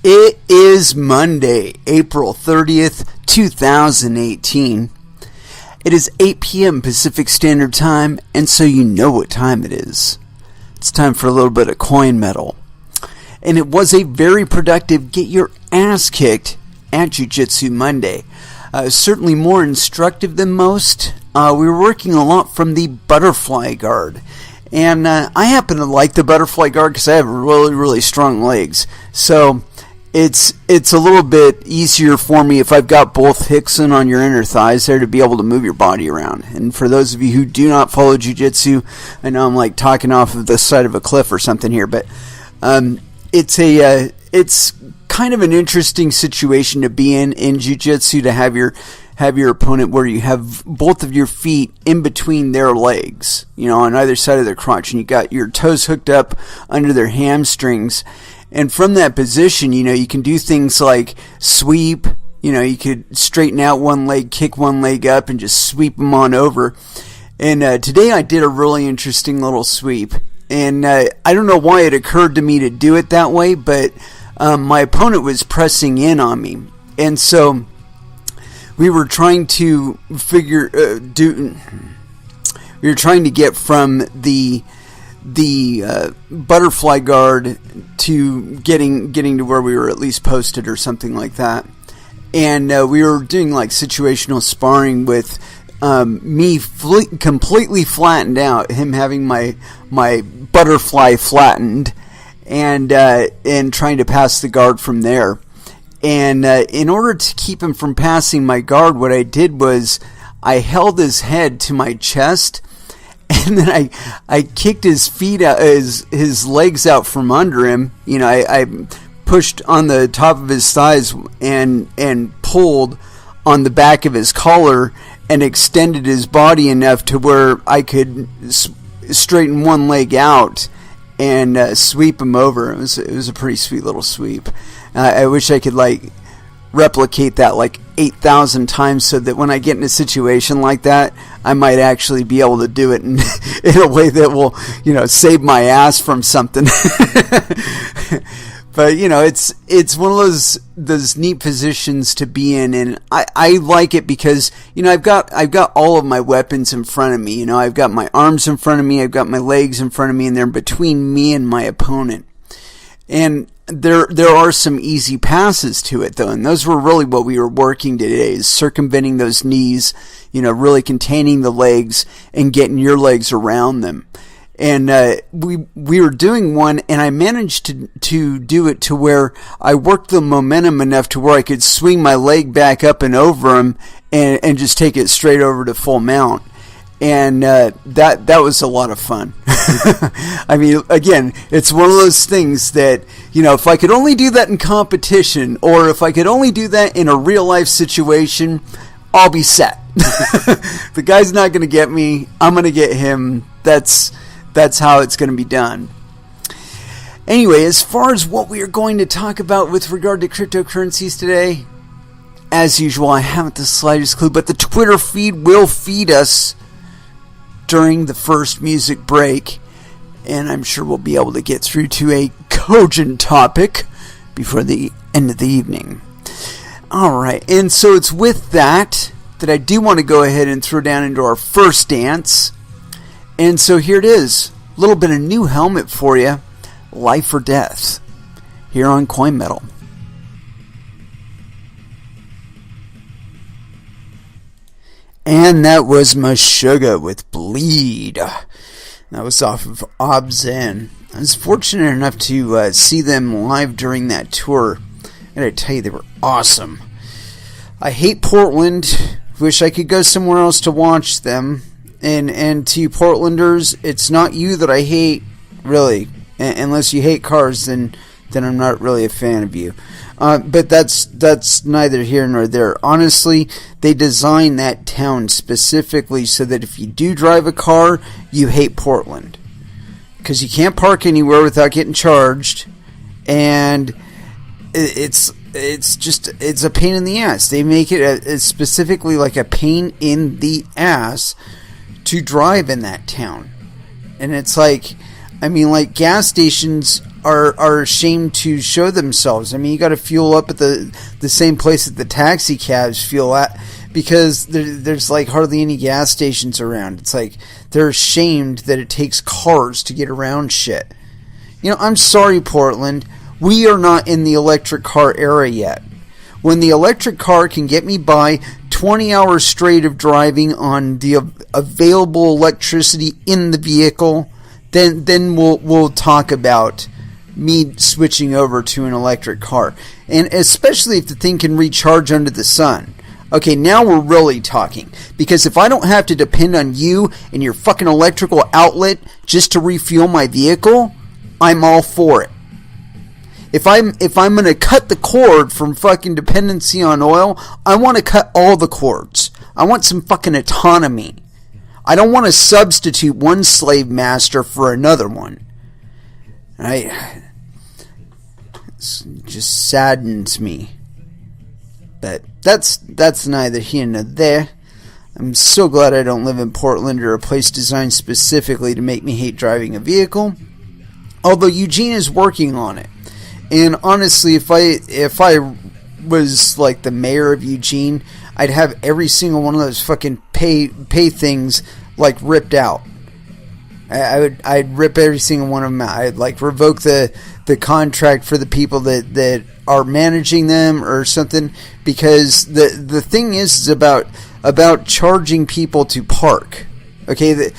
It is Monday, April 30th, 2018. It is 8 p.m. Pacific Standard Time, and so you know what time it is. It's time for a little bit of coin metal. And it was a very productive get your ass kicked at Jiu-Jitsu Monday. Certainly more instructive than most. We were working a lot from the butterfly guard. And I happen to like the butterfly guard because I have really, really strong legs. So it's a little bit easier for me if I've got both Hickson on your inner thighs there to be able to move your body around. And for those of you who do not follow Jiu-Jitsu, I know I'm like talking off of the side of a cliff or something here, but it's kind of an interesting situation to be in Jiu-Jitsu, to have your opponent where you have both of your feet in between their legs, on either side of their crotch, and you got your toes hooked up under their hamstrings. And from that position, you can do things like sweep. You could straighten out one leg, kick one leg up, and just sweep them on over. And today I did a really interesting little sweep. And I don't know why it occurred to me to do it that way, but my opponent was pressing in on me. And so we were trying to we were trying to get from the butterfly guard to getting to where we were at least posted or something like that. And we were doing like situational sparring with me completely flattened out, him having my butterfly flattened, and trying to pass the guard from there. And in order to keep him from passing my guard, what I did was I held his head to my chest, and then I kicked his feet out, his legs out from under him. I pushed on the top of his thighs and pulled on the back of his collar and extended his body enough to where I could straighten one leg out and sweep him over. It was a pretty sweet little sweep. I wish I could replicate that 8,000 times, so that when I get in a situation like that, I might actually be able to do it in a way that will, save my ass from something. But it's one of those neat positions to be in, and I like it because I've got all of my weapons in front of me. I've got my arms in front of me, I've got my legs in front of me, and they're between me and my opponent. And there are some easy passes to it, though, and those were really what we were working today, is circumventing those knees, really containing the legs and getting your legs around them. And we were doing one, and I managed to do it to where I worked the momentum enough to where I could swing my leg back up and over him and just take it straight over to full mount. And that was a lot of fun. I mean, again, it's one of those things that, if I could only do that in competition, or if I could only do that in a real life situation, I'll be set. The guy's not going to get me. I'm going to get him. That's how it's going to be done. Anyway, as far as what we are going to talk about with regard to cryptocurrencies today, as usual, I haven't the slightest clue, but the Twitter feed will feed us during the first music break, and I'm sure we'll be able to get through to a cogent topic before the end of the evening. Alright, and so it's with that I do want to go ahead and throw down into our first dance. And so here it is, a little bit of new helmet for you, Life or Death, here on Coin Metal. And that was Meshuggah with Bleed. That was off of Obzen. I was fortunate enough to see them live during that tour. I gotta tell you, they were awesome. I hate Portland. Wish I could go somewhere else to watch them. And to you Portlanders, it's not you that I hate, really. Unless you hate cars, then I'm not really a fan of you. But that's neither here nor there. Honestly, they designed that town specifically so that if you do drive a car, you hate Portland. Because you can't park anywhere without getting charged. And it's a pain in the ass. They make it specifically like a pain in the ass to drive in that town. And it's like, I mean, like, gas stations are ashamed to show themselves. I mean, you got to fuel up at the same place that the taxi cabs fuel at, because there's like hardly any gas stations around. It's like they're ashamed that it takes cars to get around shit. You know, I'm sorry, Portland. We are not in the electric car era yet. When the electric car can get me by 20 hours straight of driving on the available electricity in the vehicle, then we'll talk about me switching over to an electric car. And especially if the thing can recharge under the sun. Okay, now we're really talking. Because if I don't have to depend on you and your fucking electrical outlet just to refuel my vehicle, I'm all for it. If I'm going to cut the cord from fucking dependency on oil, I want to cut all the cords. I want some fucking autonomy. I don't want to substitute one slave master for another one. Right? It just saddens me. But that's neither here nor there. I'm so glad I don't live in Portland or a place designed specifically to make me hate driving a vehicle. Although Eugene is working on it. And honestly, if I was like the mayor of Eugene, I'd have every single one of those fucking pay things like ripped out. I'd rip every single one of them out. I'd like revoke the contract for the people that are managing them or something, because the thing is about charging people to park. Okay,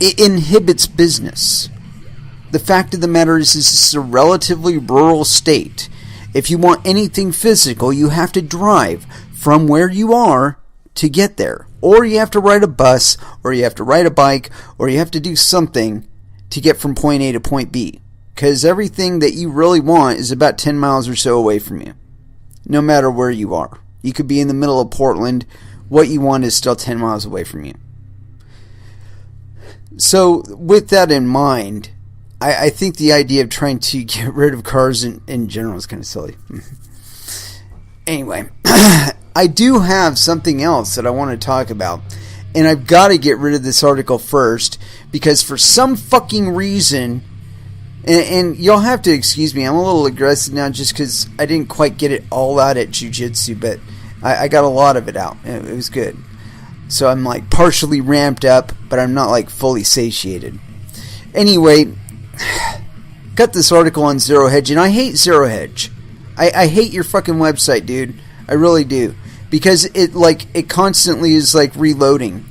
it inhibits business. The fact of the matter is this is a relatively rural state. If you want anything physical, you have to drive from where you are to get there. Or you have to ride a bus, or you have to ride a bike, or you have to do something to get from point A to point B. Because everything that you really want is about 10 miles or so away from you. No matter where you are. You could be in the middle of Portland. What you want is still 10 miles away from you. So, with that in mind, I think the idea of trying to get rid of cars in general is kind of silly. Anyway, I do have something else that I want to talk about. And I've got to get rid of this article first, because for some fucking reason, and you'll have to excuse me, I'm a little aggressive now just because I didn't quite get it all out at jiu-jitsu, but I got a lot of it out. It was good. So I'm like partially ramped up, but I'm not like fully satiated. Anyway, got this article on Zero Hedge, and I hate Zero Hedge. I hate your fucking website, dude. I really do. Because it constantly is like reloading.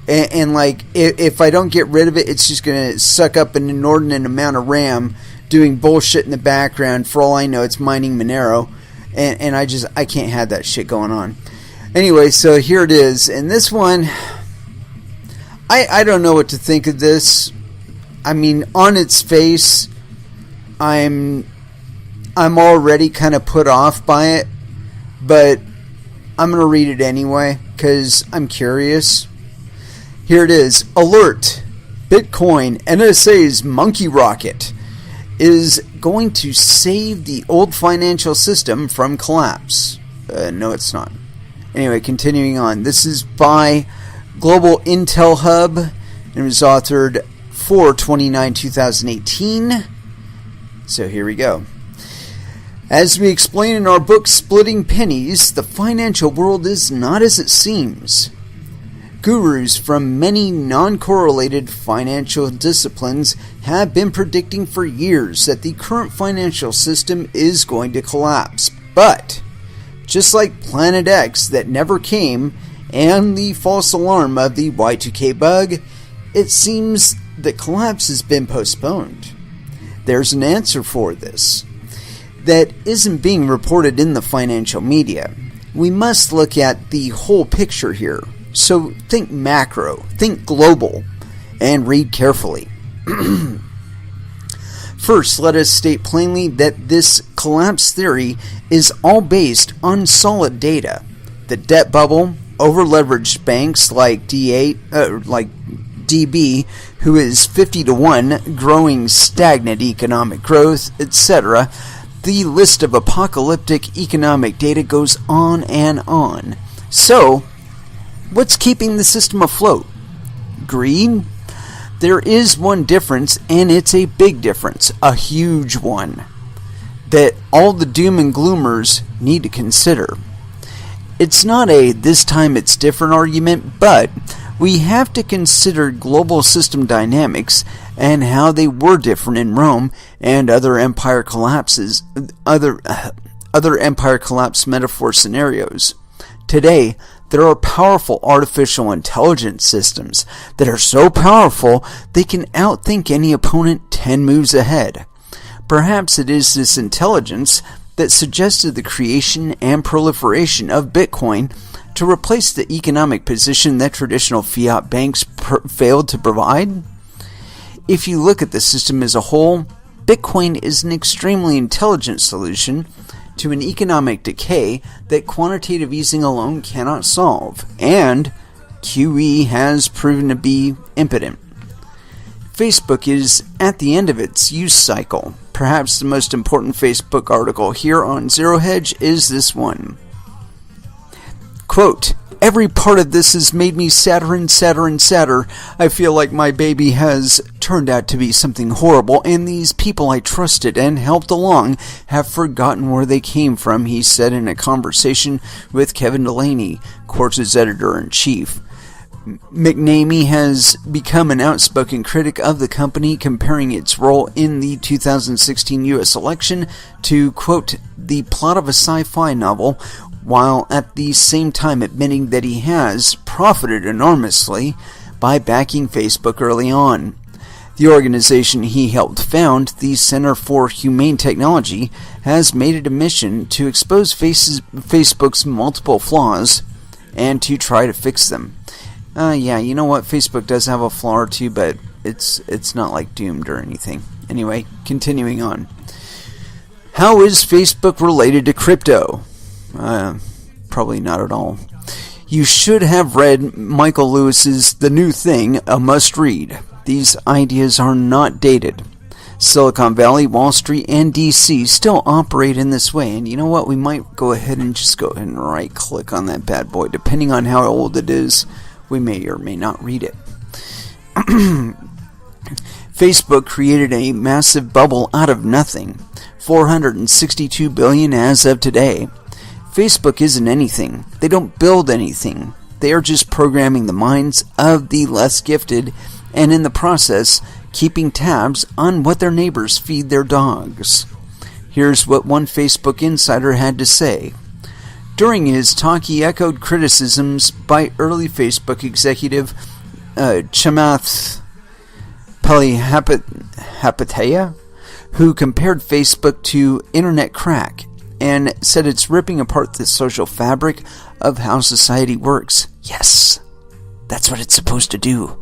And like, if I don't get rid of it, it's just going to suck up an inordinate amount of RAM doing bullshit in the background. For all I know, it's mining Monero. And I can't have that shit going on. Anyway, so here it is. And this one, I don't know what to think of this. I mean, on its face, I'm already kind of put off by it. But I'm going to read it anyway, because I'm curious. Here it is. Alert. Bitcoin, NSA's monkey rocket, is going to save the old financial system from collapse. No, it's not. Anyway, continuing on. This is by Global Intel Hub. It was authored 4/29/2018. So here we go. As we explain in our book Splitting Pennies, the financial world is not as it seems. Gurus from many non-correlated financial disciplines have been predicting for years that the current financial system is going to collapse. But, just like Planet X that never came, and the false alarm of the Y2K bug, it seems that collapse has been postponed. There's an answer for this that isn't being reported in the financial media. We must look at the whole picture here. So think macro, think global, and read carefully. First, let us state plainly that this collapse theory is all based on solid data. The debt bubble, over-leveraged banks like DB, who is 50-1, growing stagnant economic growth, etc. The list of apocalyptic economic data goes on and on. So, what's keeping the system afloat? Greed? There is one difference, and it's a big difference, a huge one, that all the doom and gloomers need to consider. It's not a "this time it's different" argument, but we have to consider global system dynamics and how they were different in Rome and other empire collapse metaphor scenarios. Today, there are powerful artificial intelligence systems that are so powerful they can outthink any opponent 10 moves ahead. Perhaps it is this intelligence that suggested the creation and proliferation of Bitcoin to replace the economic position that traditional fiat banks failed to provide. If you look at the system as a whole, Bitcoin is an extremely intelligent solution to an economic decay that quantitative easing alone cannot solve, and QE has proven to be impotent. Facebook is at the end of its use cycle. Perhaps the most important Facebook article here on Zero Hedge is this one. Quote, "Every part of this has made me sadder and sadder and sadder. I feel like my baby has turned out to be something horrible, and these people I trusted and helped along have forgotten where they came from," he said in a conversation with Kevin Delaney, Quartz's editor-in-chief. McNamee has become an outspoken critic of the company, comparing its role in the 2016 U.S. election to, quote, "the plot of a sci-fi novel," while at the same time admitting that he has profited enormously by backing Facebook early on. The organization he helped found, the Center for Humane Technology, has made it a mission to expose Facebook's multiple flaws and to try to fix them. Yeah, you know what? Facebook does have a flaw or two, but it's not like doomed or anything. Anyway, continuing on. How is Facebook related to crypto? Probably not at all. You should have read Michael Lewis's The New Thing, a must-read. These ideas are not dated. Silicon Valley, Wall Street, and DC still operate in this way, and you know what? We might go ahead and right-click on that bad boy. Depending on how old it is, we may or may not read it. Facebook created a massive bubble out of nothing. 462 billion as of today. Facebook isn't anything. They don't build anything. They are just programming the minds of the less gifted, and in the process, keeping tabs on what their neighbors feed their dogs. Here's what one Facebook insider had to say. During his talk, he echoed criticisms by early Facebook executive Chamath Palihapitiya, who compared Facebook to internet crack and said it's ripping apart the social fabric of how society works. Yes, that's what it's supposed to do.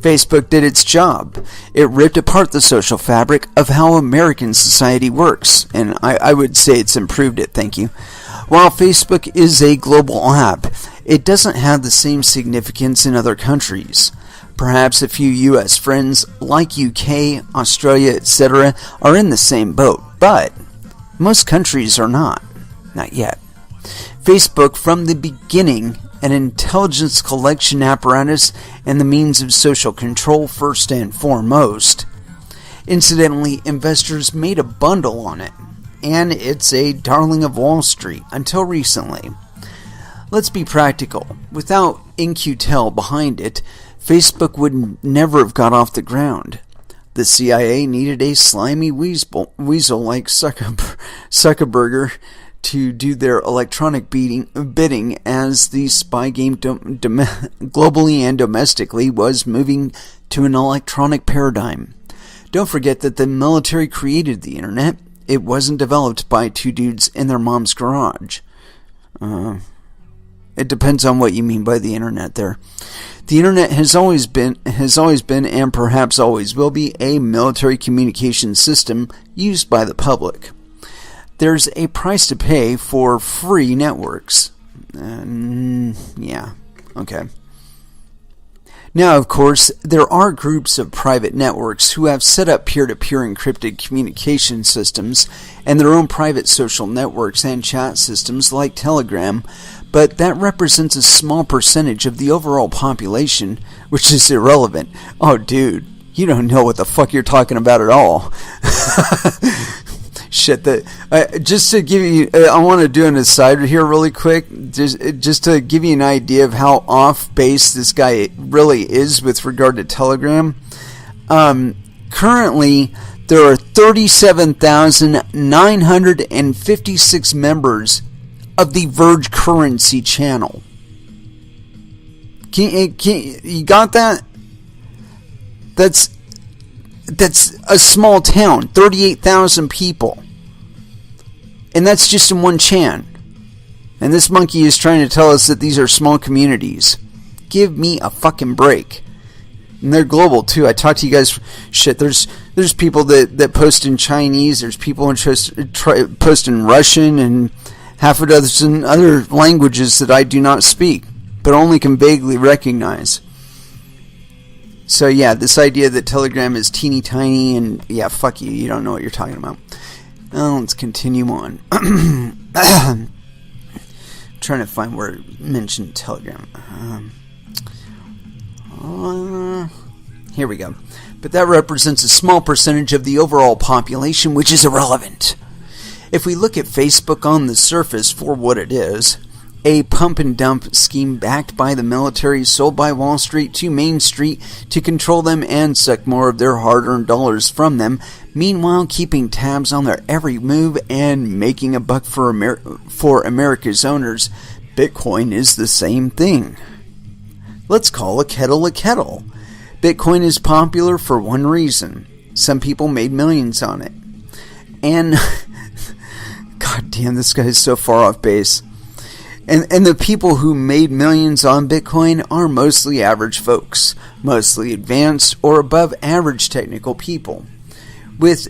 Facebook did its job. It ripped apart the social fabric of how American society works, and I would say it's improved it, thank you. While Facebook is a global app, it doesn't have the same significance in other countries. Perhaps a few US friends, like UK, Australia, etc., are in the same boat, but most countries are not. Not yet. Facebook, from the beginning, an intelligence collection apparatus and the means of social control first and foremost. Incidentally, investors made a bundle on it, and it's a darling of Wall Street until recently. Let's be practical. Without In-Q-Tel behind it, Facebook would never have got off the ground. The CIA needed a slimy weasel like Zuckerberg to do their electronic bidding as the spy game globally and domestically was moving to an electronic paradigm. Don't forget that the military created the internet. It wasn't developed by two dudes in their mom's garage. It depends on what you mean by the internet there. The internet has always been, and perhaps always will be, a military communication system used by the public. There's a price to pay for free networks. Yeah, okay. Now, of course, there are groups of private networks who have set up peer-to-peer encrypted communication systems and their own private social networks and chat systems like Telegram, but that represents a small percentage of the overall population, which is irrelevant. Oh, dude, you don't know what the fuck you're talking about at all. Shit, just to give you, I want to do an aside here really quick, just to give you an idea of how off base this guy really is with regard to Telegram. Currently, there are 37,956 members of the Verge Currency channel. You got that? That's a small town, 38,000 people. And that's just in one chan. And this monkey is trying to tell us that these are small communities. Give me a fucking break. And they're global too. I talk to you guys. Shit, there's people that post in Chinese. There's people post in Russian and half a dozen other languages that I do not speak, but only can vaguely recognize. So yeah, this idea that Telegram is teeny tiny and yeah, fuck you. You don't know what you're talking about. Well, let's continue on. Trying to find where it mentioned Telegram. Here we go. But that represents a small percentage of the overall population, which is irrelevant. If we look at Facebook on the surface for what it is, a pump and dump scheme backed by the military, sold by Wall Street to Main Street to control them and suck more of their hard-earned dollars from them, meanwhile keeping tabs on their every move and making a buck for America's owners, Bitcoin is the same thing. Let's call a kettle a kettle. Bitcoin is popular for one reason. Some people made millions on it. And, god damn, this guy is so far off base. And the people who made millions on Bitcoin are mostly average folks, mostly advanced or above average technical people. With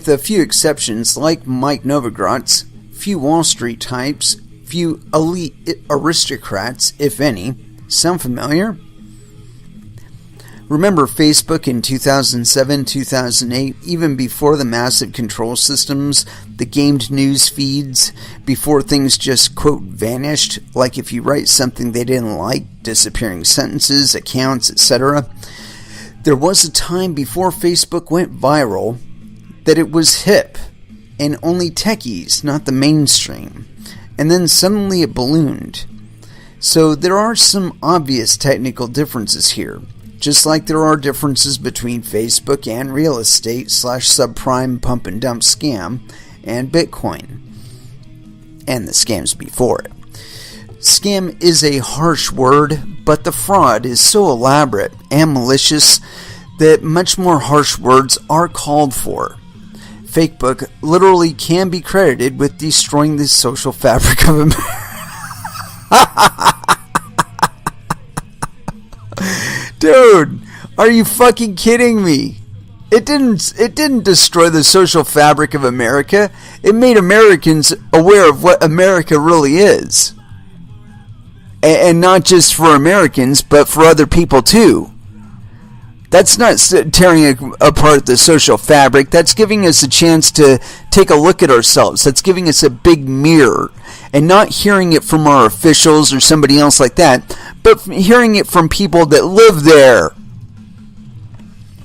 a few exceptions like Mike Novogratz, few Wall Street types, few elite aristocrats, if any. Sound familiar? Remember Facebook in 2007, 2008, even before the massive control systems, the gamed news feeds, before things just, quote, vanished, like if you write something they didn't like, disappearing sentences, accounts, etc. There was a time before Facebook went viral that it was hip, and only techies, not the mainstream. And then suddenly it ballooned. So there are some obvious technical differences here. Just like there are differences between Facebook and real estate / subprime pump and dump scam and Bitcoin and the scams before it. Scam is a harsh word, but the fraud is so elaborate and malicious that much more harsh words are called for. Fakebook literally can be credited with destroying the social fabric of America. Dude, are you fucking kidding me? It didn't destroy the social fabric of America. It made Americans aware of what America really is. And not just for Americans, but for other people too. That's not tearing apart the social fabric. That's giving us a chance to take a look at ourselves. That's giving us a big mirror. And not hearing it from our officials or somebody else like that, but hearing it from people that live there.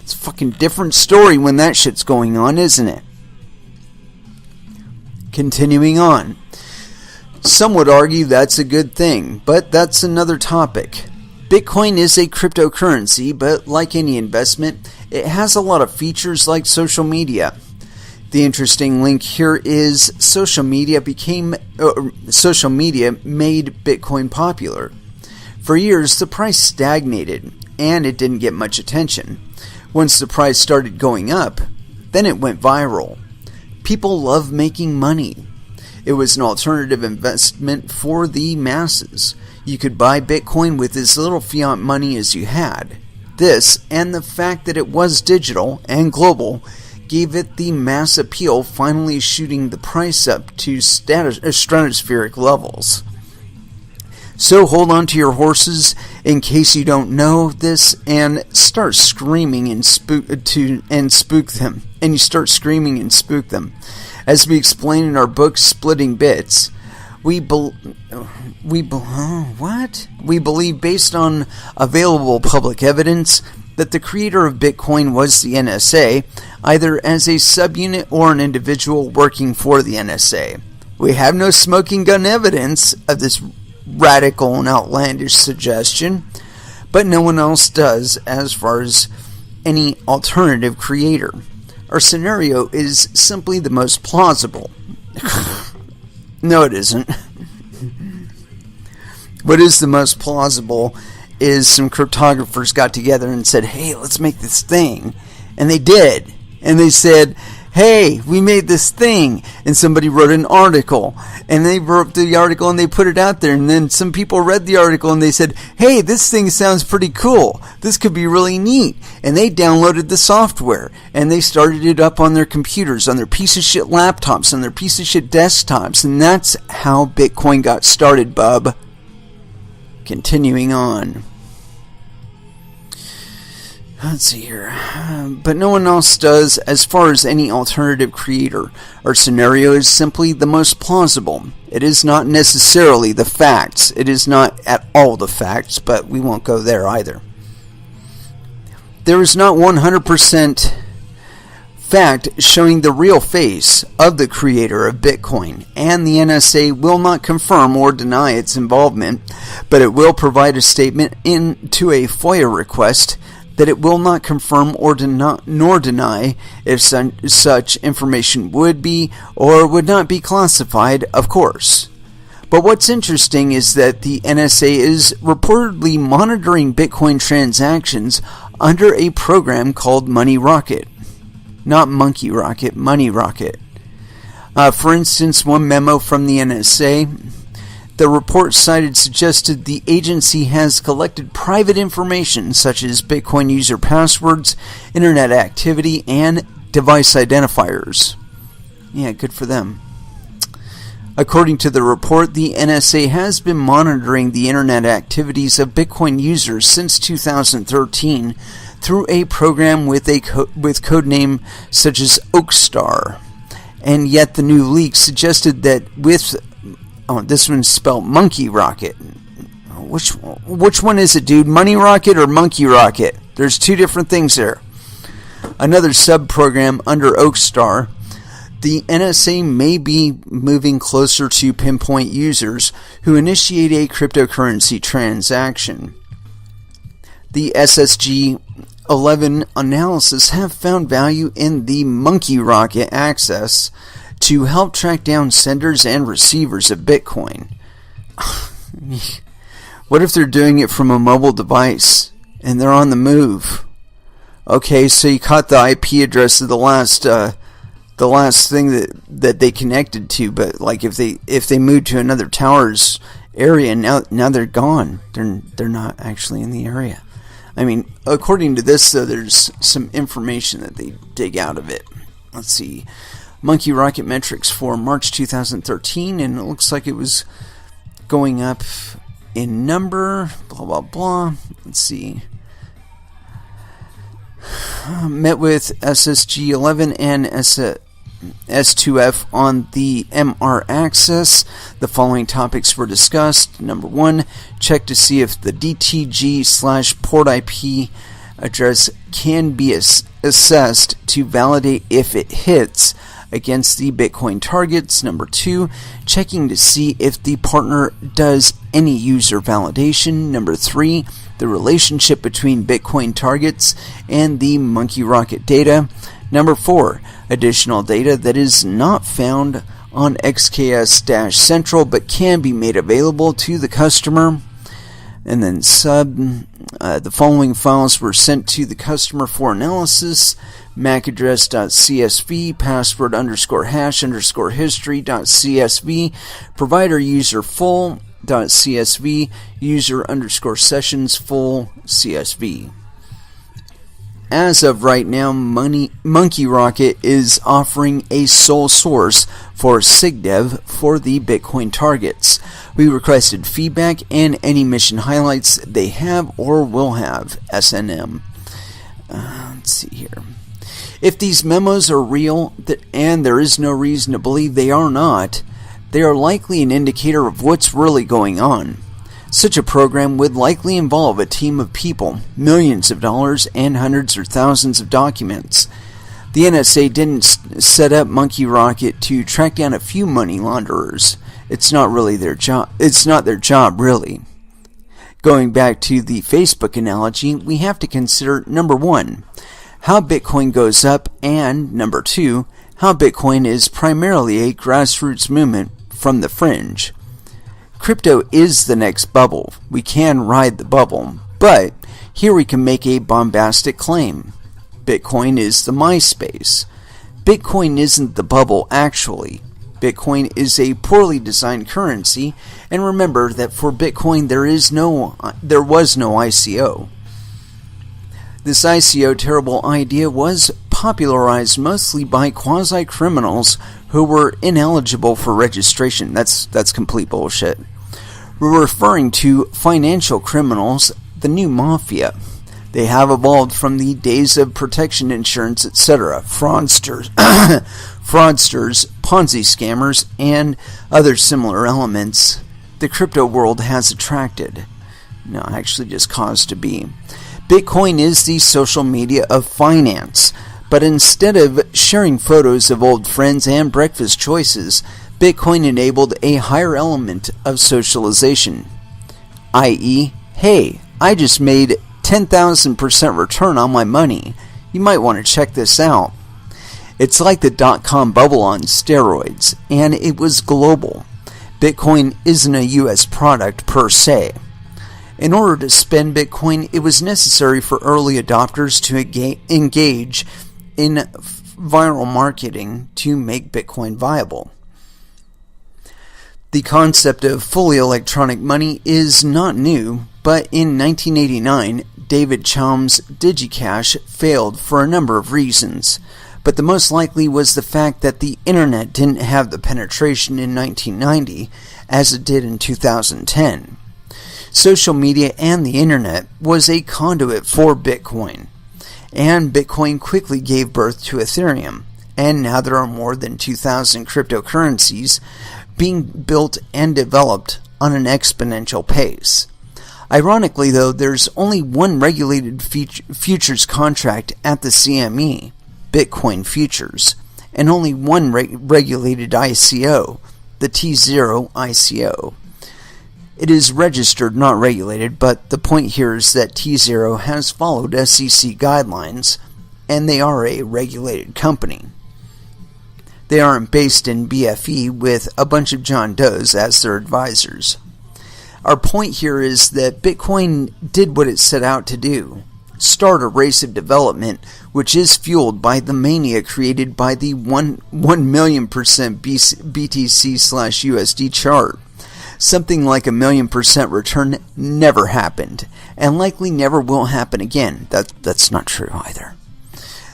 It's a fucking different story when that shit's going on, isn't it? Continuing on. Some would argue that's a good thing, but that's another topic. Bitcoin is a cryptocurrency, but like any investment, it has a lot of features like social media. The interesting link here is social media made Bitcoin popular. For years, the price stagnated, and it didn't get much attention. Once the price started going up, then it went viral. People love making money. It was an alternative investment for the masses. You could buy Bitcoin with as little fiat money as you had. This, and the fact that it was digital and global, gave it the mass appeal, finally shooting the price up to stratospheric levels. So hold on to your horses in case you don't know this, and start screaming and spook them. And you start screaming and spook them. As we explain in our book, Splitting Bits, we believe, based on available public evidence, that the creator of Bitcoin was the NSA, either as a subunit or an individual working for the NSA. We have no smoking gun evidence of this radical and outlandish suggestion, but no one else does as far as any alternative creator. Our scenario is simply the most plausible. No, it isn't. What is the most plausible is some cryptographers got together and said, hey, let's make this thing. And they did. And they said, hey, we made this thing. And somebody wrote an article. And they wrote the article and they put it out there. And then some people read the article and they said, hey, this thing sounds pretty cool. This could be really neat. And they downloaded the software. And they started it up on their computers, on their piece of shit laptops, on their piece of shit desktops. And that's how Bitcoin got started, bub. Continuing on. Let's see here. But no one else does as far as any alternative creator. Our scenario is simply the most plausible. It is not necessarily the facts. It is not at all the facts, but we won't go there either. There is not 100% fact showing the real face of the creator of Bitcoin, and the NSA will not confirm or deny its involvement, but it will provide a statement into a FOIA request that it will not confirm or nor deny if such information would be or would not be classified, of course. But what's interesting is that the NSA is reportedly monitoring Bitcoin transactions under a program called Money Rocket. Not Monkey Rocket, Money Rocket. For instance, one memo from the NSA, the report cited suggested the agency has collected private information such as Bitcoin user passwords, internet activity, and device identifiers. Yeah, good for them. According to the report, the NSA has been monitoring the internet activities of Bitcoin users since 2013 through a program with codename such as Oakstar. And yet the new leak suggested that with... Oh, this one's spelled Monkey Rocket. Which one is it, dude? Money Rocket or Monkey Rocket? There's two different things there. Another sub-program under Oakstar. The NSA may be moving closer to pinpoint users who initiate a cryptocurrency transaction. The SSG-11 analysis have found value in the Monkey Rocket access to help track down senders and receivers of Bitcoin. What if they're doing it from a mobile device and they're on the move? Okay, so you caught the IP address of the last thing that they connected to, but like if they moved to another tower's area, now they're gone. They're not actually in the area. I mean, according to this, though, there's some information that they dig out of it. Let's see. Monkey Rocket metrics for March 2013, and it looks like it was going up in number, blah, blah, blah. Let's see. Met with SSG-11 and S2F on the MR access. The following topics were discussed. Number 1, check to see if the DTG/port IP address can be assessed to validate if it hits against the Bitcoin targets. Number 2, checking to see if the partner does any user validation. Number 3, the relationship between Bitcoin targets and the Monkey Rocket data. Number 4, additional data that is not found on XKS-Central but can be made available to the customer. And then the following files were sent to the customer for analysis: MAC-address.csv, password_hash_history.csv, provider user full.csv, user_sessions full.csv. as of right now, Monkey Rocket is offering a sole source for SigDev for the Bitcoin targets. We requested feedback and any mission highlights they have or will have. SNM. Let's see here. If these memos are real, and there is no reason to believe they are not, they are likely an indicator of what's really going on. Such a program would likely involve a team of people, millions of dollars, and hundreds or thousands of documents. The NSA didn't set up Monkey Rocket to track down a few money launderers. It's not really their job. It's not their job, really. Going back to the Facebook analogy, we have to consider, number one, how Bitcoin goes up, and number two, how Bitcoin is primarily a grassroots movement from the fringe. Crypto is the next bubble. We can ride the bubble, but here we can make a bombastic claim. Bitcoin is the MySpace. Bitcoin isn't the bubble, actually. Bitcoin is a poorly designed currency, and remember that for Bitcoin there was no ICO. This ICO terrible idea was popularized mostly by quasi-criminals who were ineligible for registration. That's complete bullshit. We're referring to financial criminals, the new mafia. They have evolved from the days of protection insurance, etc., fraudsters, Ponzi scammers, and other similar elements the crypto world has attracted. No, actually just caused to be. Bitcoin is the social media of finance, but instead of sharing photos of old friends and breakfast choices, Bitcoin enabled a higher element of socialization, i.e., hey, I just made 10,000% return on my money. You might want to check this out. It's like the dot-com bubble on steroids, and it was global. Bitcoin isn't a US product per se. In order to spend Bitcoin, it was necessary for early adopters to engage in viral marketing to make Bitcoin viable. The concept of fully electronic money is not new, but in 1989, David Chaum's DigiCash failed for a number of reasons, but the most likely was the fact that the internet didn't have the penetration in 1990 as it did in 2010. Social media and the internet was a conduit for Bitcoin, and Bitcoin quickly gave birth to Ethereum, and now there are more than 2,000 cryptocurrencies being built and developed on an exponential pace. Ironically, though, there's only one regulated futures contract at the CME, Bitcoin Futures, and only one regulated ICO, the T0 ICO. It is registered, not regulated, but the point here is that T0 has followed SEC guidelines, and they are a regulated company. They aren't based in BFE with a bunch of John Does as their advisors. Our point here is that Bitcoin did what it set out to do. Start a race of development which is fueled by the mania created by the 1 million% BTC/USD chart. Something like 1,000,000% return never happened, and likely never will happen again. That's not true either.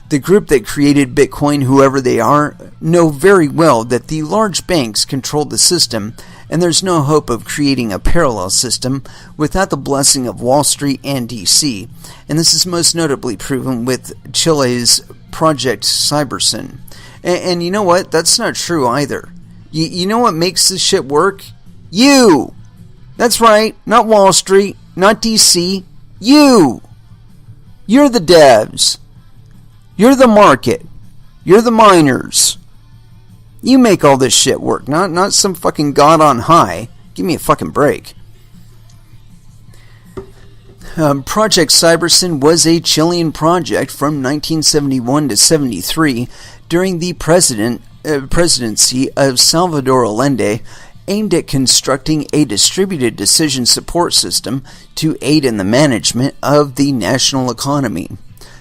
The group that created Bitcoin, whoever they are, know very well that the large banks control the system, and there's no hope of creating a parallel system without the blessing of Wall Street and DC, and this is most notably proven with Chile's Project Cybersyn. And you know what? That's not true either. You know what makes this shit work? You! That's right, not Wall Street, not DC, you! You're the devs. You're the market. You're the miners. You make all this shit work, not some fucking god on high. Give me a fucking break. Project Cybersyn was a Chilean project from 1971 to 73 during the presidency of Salvador Allende, aimed at constructing a distributed decision support system to aid in the management of the national economy.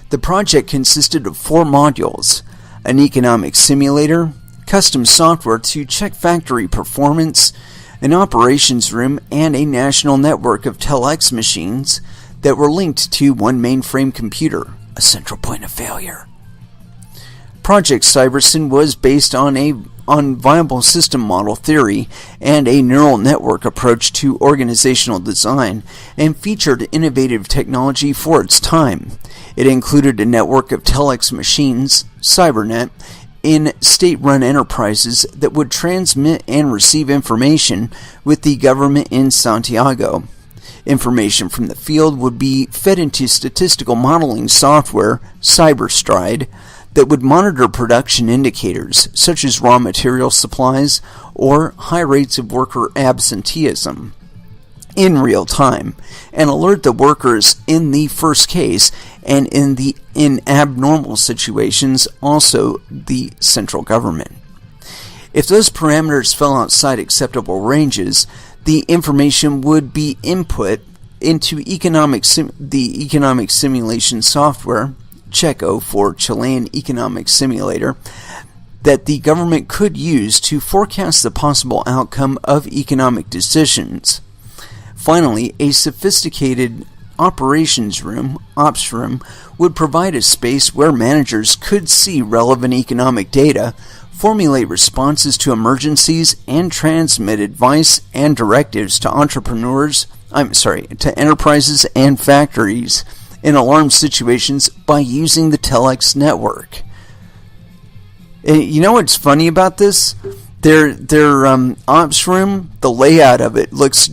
The project consisted of 4 modules: an economic simulator, custom software to check factory performance, an operations room, and a national network of telex machines that were linked to one mainframe computer. a central point of failure. Project Cybersyn was based on viable system model theory and a neural network approach to organizational design, and featured innovative technology for its time. It included a network of telex machines, CyberNet, in state-run enterprises that would transmit and receive information with the government in Santiago. Information from the field would be fed into statistical modeling software, CyberStride, that would monitor production indicators such as raw material supplies or high rates of worker absenteeism in real time, and alert the workers in the first case, and in abnormal situations also the central government. If those parameters fell outside acceptable ranges, the information would be input into the economic simulation software, Checo for Chilean Economic Simulator, that the government could use to forecast the possible outcome of economic decisions. Finally, a sophisticated operations room, ops room, would provide a space where managers could see relevant economic data, formulate responses to emergencies, and transmit advice and directives to enterprises and factories in alarm situations by using the telex network. You know what's funny about this? Their ops room, the layout of it looks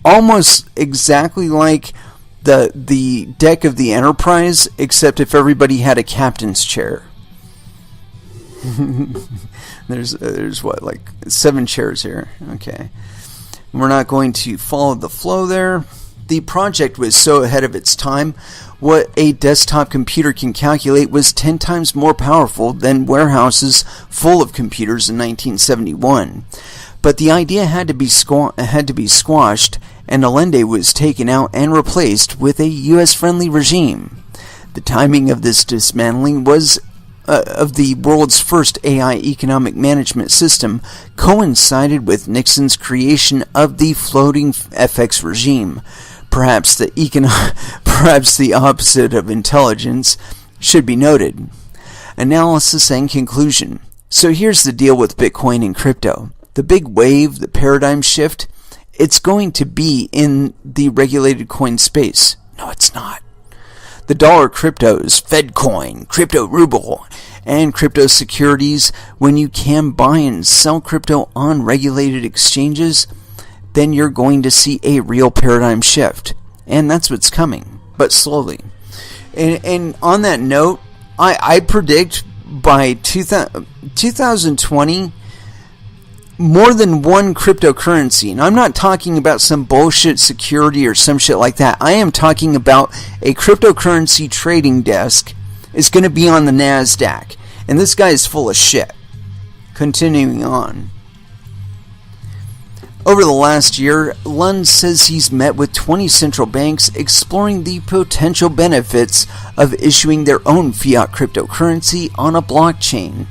almost exactly like the deck of the Enterprise, except if everybody had a captain's chair. There's what, like 7 chairs here. Okay. We're not going to follow the flow there. The project was so ahead of its time. What a desktop computer can calculate was 10 times more powerful than warehouses full of computers in 1971. But the idea had to be squashed, and Allende was taken out and replaced with a U.S.-friendly regime. The timing of this dismantling was of the world's first AI economic management system coincided with Nixon's creation of the floating FX regime. Perhaps the opposite of intelligence should be noted. Analysis and conclusion. So here's the deal with Bitcoin and crypto. The big wave, the paradigm shift, it's going to be in the regulated coin space. No, it's not. The dollar cryptos, Fedcoin, crypto ruble, and crypto securities, when you can buy and sell crypto on regulated exchanges, then you're going to see a real paradigm shift. And that's what's coming, but slowly. And on that note, I predict by 2020, more than one cryptocurrency, and I'm not talking about some bullshit security or some shit like that. I am talking about a cryptocurrency trading desk is going to be on the NASDAQ. And this guy is full of shit. Continuing on. Over the last year, Lund says he's met with 20 central banks exploring the potential benefits of issuing their own fiat cryptocurrency on a blockchain.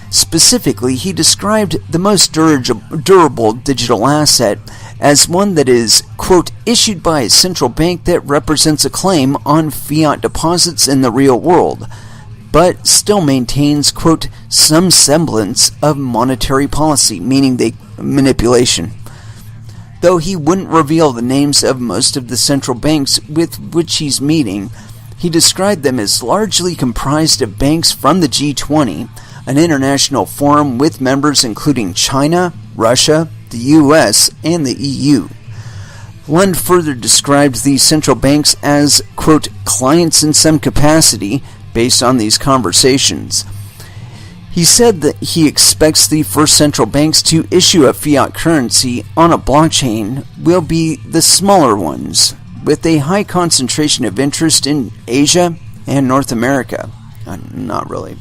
Specifically, he described the most durable digital asset as one that is, quote, issued by a central bank that represents a claim on fiat deposits in the real world, but still maintains, quote, some semblance of monetary policy, meaning manipulation. Though he wouldn't reveal the names of most of the central banks with which he's meeting, he described them as largely comprised of banks from the G20, an international forum with members including China, Russia, the US, and the EU. Lund further described these central banks as, quote, clients in some capacity based on these conversations. He said that he expects the first central banks to issue a fiat currency on a blockchain will be the smaller ones, with a high concentration of interest in Asia and North America. Not really.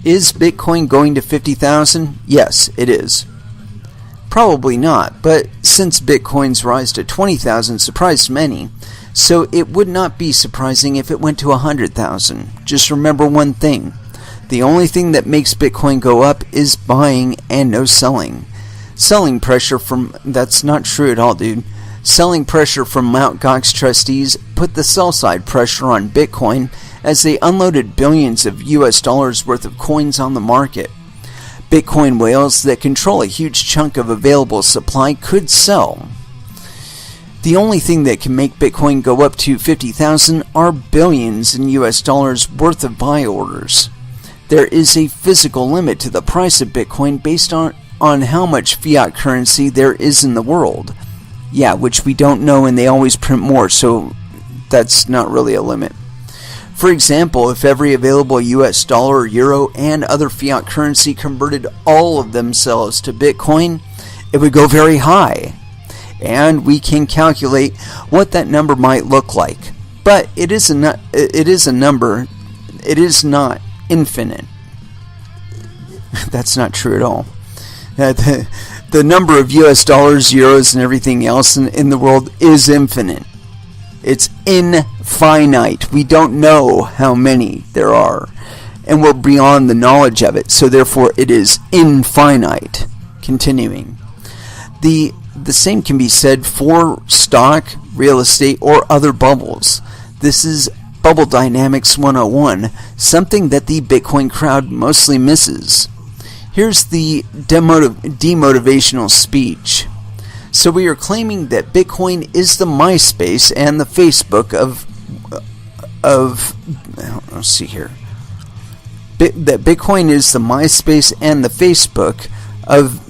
Is Bitcoin going to 50,000? Yes, it is. Probably not, but since Bitcoin's rise to 20,000 surprised many, so it would not be surprising if it went to 100,000. Just remember one thing. The only thing that makes Bitcoin go up is buying and no selling. Selling pressure from... That's not true at all, dude. Selling pressure from Mt. Gox trustees put the sell-side pressure on Bitcoin as they unloaded billions of US dollars worth of coins on the market. Bitcoin whales that control a huge chunk of available supply could sell. The only thing that can make Bitcoin go up to 50,000 are billions in US dollars worth of buy orders. There is a physical limit to the price of Bitcoin based on how much fiat currency there is in the world. Yeah, which we don't know, and they always print more, so that's not really a limit. For example, if every available US dollar, euro, and other fiat currency converted all of themselves to Bitcoin, it would go very high. And we can calculate what that number might look like. But it is a number. It is not infinite. That's not true at all. The number of US dollars, euros, and everything else in the world is infinite. It's infinite. We don't know how many there are. And we're beyond the knowledge of it. So therefore it is infinite. Continuing. The same can be said for stock, real estate, or other bubbles. This is Bubble Dynamics 101, something that the Bitcoin crowd mostly misses. Here's the demotivational speech. So we are claiming that Bitcoin is the MySpace and the Facebook let's see here. That Bitcoin is the MySpace and the Facebook of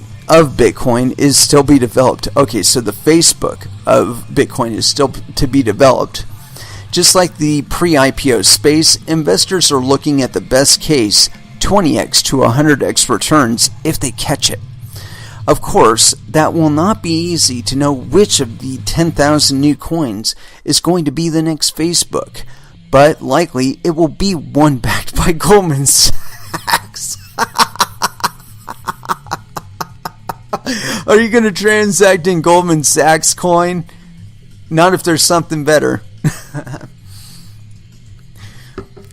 Bitcoin is still be developed. Okay, so the Facebook of Bitcoin is still to be developed. Just like the pre-IPO space, investors are looking at the best case 20x to 100x returns if they catch it. Of course, that will not be easy to know which of the 10,000 new coins is going to be the next Facebook, but likely it will be one backed by Goldman Sachs. Are you going to transact in Goldman Sachs coin? Not if there's something better.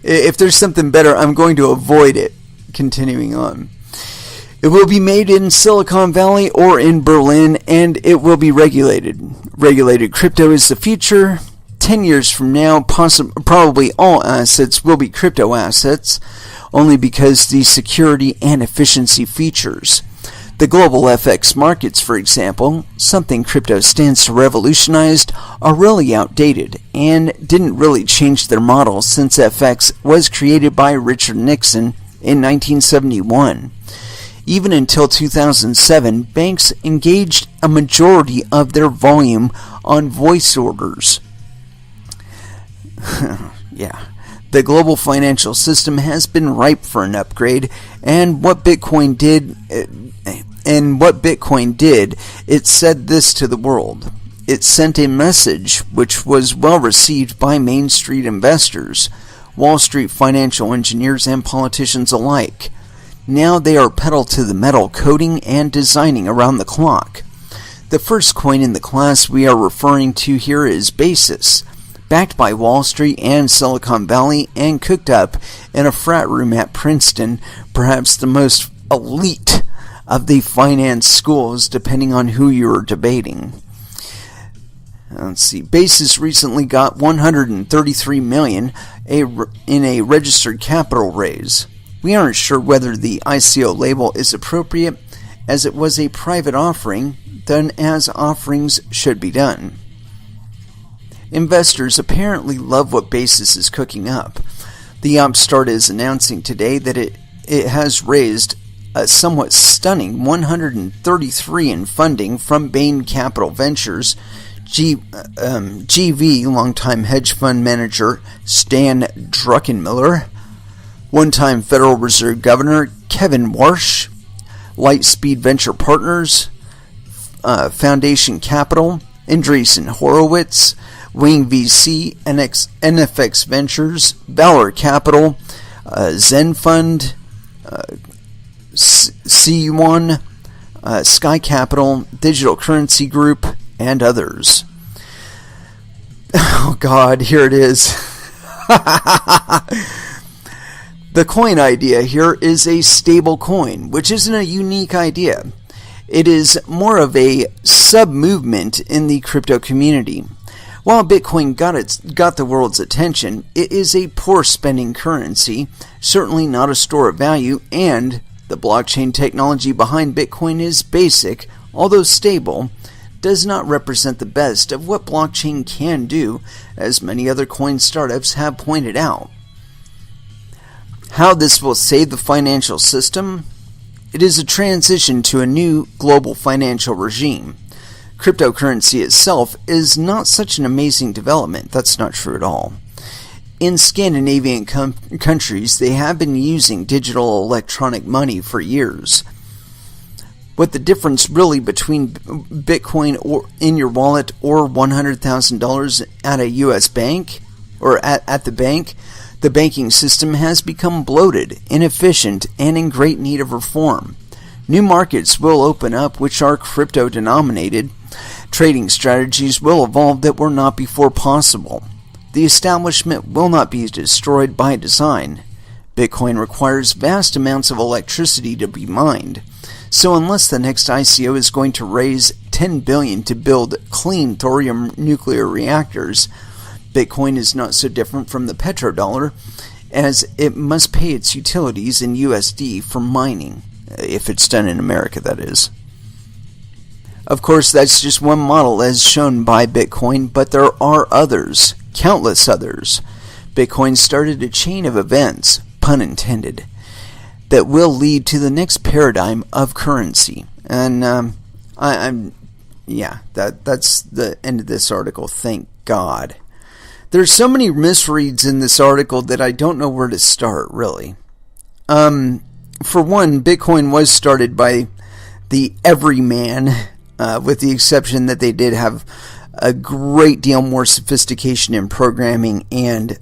If there's something better, I'm going to avoid it. Continuing on. It will be made in Silicon Valley or in Berlin, and it will be regulated. Regulated crypto is the future. 10 years from now, probably all assets will be crypto assets, only because the security and efficiency features. The global FX markets, for example, something crypto stands to revolutionize, are really outdated and didn't really change their model since FX was created by Richard Nixon in 1971. Even until 2007, banks engaged a majority of their volume on voice orders. Yeah. The global financial system has been ripe for an upgrade, and what Bitcoin did, it said this to the world. It sent a message which was well received by Main Street investors, Wall Street financial engineers, and politicians alike. Now they are pedal to the metal coding and designing around the clock. The first coin in the class we are referring to here is Basis, backed by Wall Street and Silicon Valley and cooked up in a frat room at Princeton, perhaps the most elite of the finance schools, depending on who you're debating. Let's see. Basis recently got $133 million in a registered capital raise. We aren't sure whether the ICO label is appropriate, as it was a private offering, done as offerings should be done. Investors apparently love what Basis is cooking up. The upstart is announcing today that it has raised a somewhat stunning $133 in funding from Bain Capital Ventures, GV longtime hedge fund manager Stan Druckenmiller, one-time Federal Reserve Governor Kevin Warsh, Lightspeed Venture Partners, Foundation Capital, Andreessen Horowitz, Wing VC, NFX Ventures, Valor Capital, Zen Fund, C1, Sky Capital, Digital Currency Group, and others. Oh God, here it is. The coin idea here is a stable coin, which isn't a unique idea. It is more of a sub-movement in the crypto community. While Bitcoin got the world's attention, it is a poor spending currency, certainly not a store of value, and the blockchain technology behind Bitcoin is basic, although stable, does not represent the best of what blockchain can do, as many other coin startups have pointed out. How this will save the financial system? It is a transition to a new global financial regime. Cryptocurrency itself is not such an amazing development. That's not true at all. In Scandinavian countries, they have been using digital electronic money for years. What the difference really between Bitcoin or in your wallet or $100,000 at a U.S. bank or at the bank, the banking system has become bloated, inefficient, and in great need of reform. New markets will open up which are crypto-denominated. Trading strategies will evolve that were not before possible. The establishment will not be destroyed by design. Bitcoin requires vast amounts of electricity to be mined. So unless the next ICO is going to raise $10 billion to build clean thorium nuclear reactors, Bitcoin is not so different from the petrodollar, as it must pay its utilities in USD for mining, if it's done in America, that is. Of course, that's just one model as shown by Bitcoin, but there are others, countless others. Bitcoin started a chain of events, pun intended, that will lead to the next paradigm of currency. And that's the end of this article. Thank God. There's so many misreads in this article that I don't know where to start, really. For one, Bitcoin was started by the everyman, with the exception that they did have a great deal more sophistication in programming and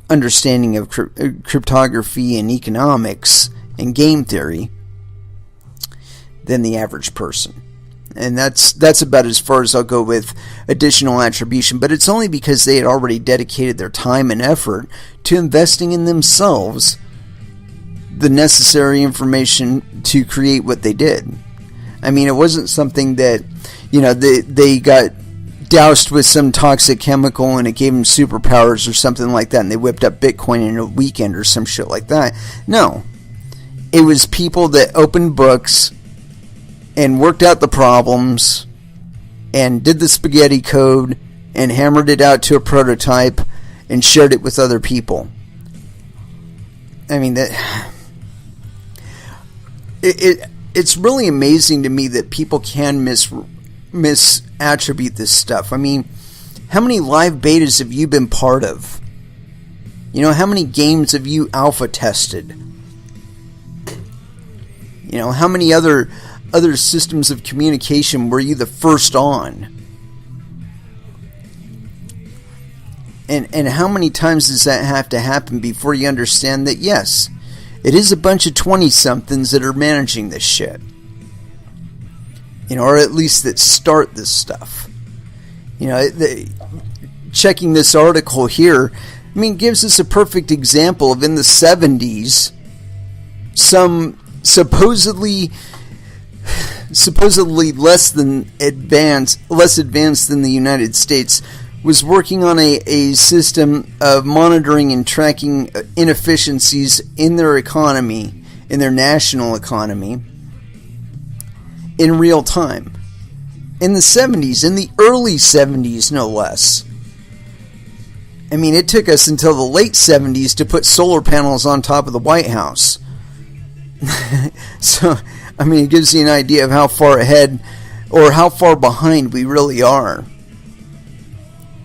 understanding of cryptography and economics and game theory than the average person. And that's about as far as I'll go with additional attribution, but it's only because they had already dedicated their time and effort to investing in themselves the necessary information to create what they did. I mean, it wasn't something that, they got doused with some toxic chemical and it gave them superpowers or something like that, and they whipped up Bitcoin in a weekend or some shit like that. No. It was people that opened books and worked out the problems and did the spaghetti code and hammered it out to a prototype and shared it with other people. I mean, it's really amazing to me that people can misattribute this stuff. I mean, how many live betas have you been part of? How many games have you alpha tested? How many other systems of communication were you the first on? And how many times does that have to happen before you understand that, yes, it is a bunch of 20-somethings that are managing this shit? Or at least that start this stuff. Checking this article here, gives us a perfect example of in the 70s, some supposedly less advanced than the United States was working on a system of monitoring and tracking inefficiencies in their economy, in their national economy, in real time. In the 70s, in the early 70s, no less. It took us until the late 70s to put solar panels on top of the White House. So, it gives you an idea of how far ahead or how far behind we really are.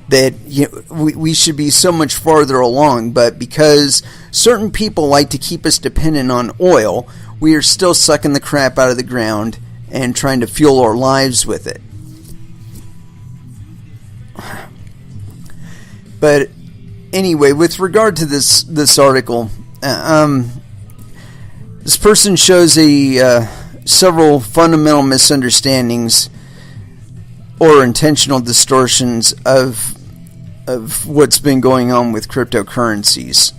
That we should be so much farther along, but because certain people like to keep us dependent on oil, we are still sucking the crap out of the ground and trying to fuel our lives with it. But anyway, with regard to this article, this person shows several fundamental misunderstandings or intentional distortions of what's been going on with cryptocurrencies.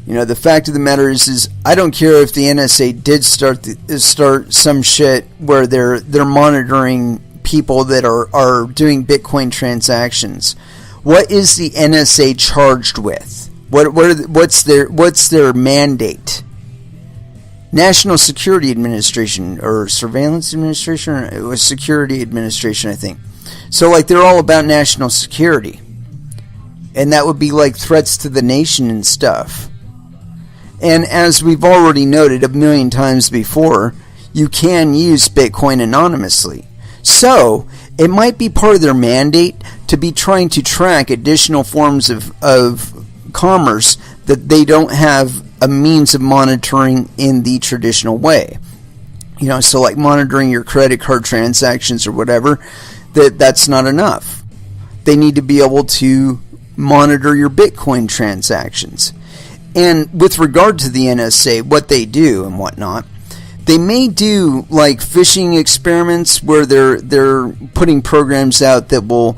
The fact of the matter is I don't care if the NSA did start some shit where they're monitoring people that are doing Bitcoin transactions. What is the NSA charged with? What's their mandate? National Security Administration or Surveillance Administration, or it was Security Administration, I think. So they're all about national security. And that would be threats to the nation and stuff. And as we've already noted a million times before, you can use Bitcoin anonymously. So, it might be part of their mandate to be trying to track additional forms of commerce that they don't have a means of monitoring in the traditional way. So monitoring your credit card transactions or whatever, that's not enough. They need to be able to monitor your Bitcoin transactions. And with regard to the NSA, what they do and whatnot, they may do phishing experiments where they're putting programs out that will,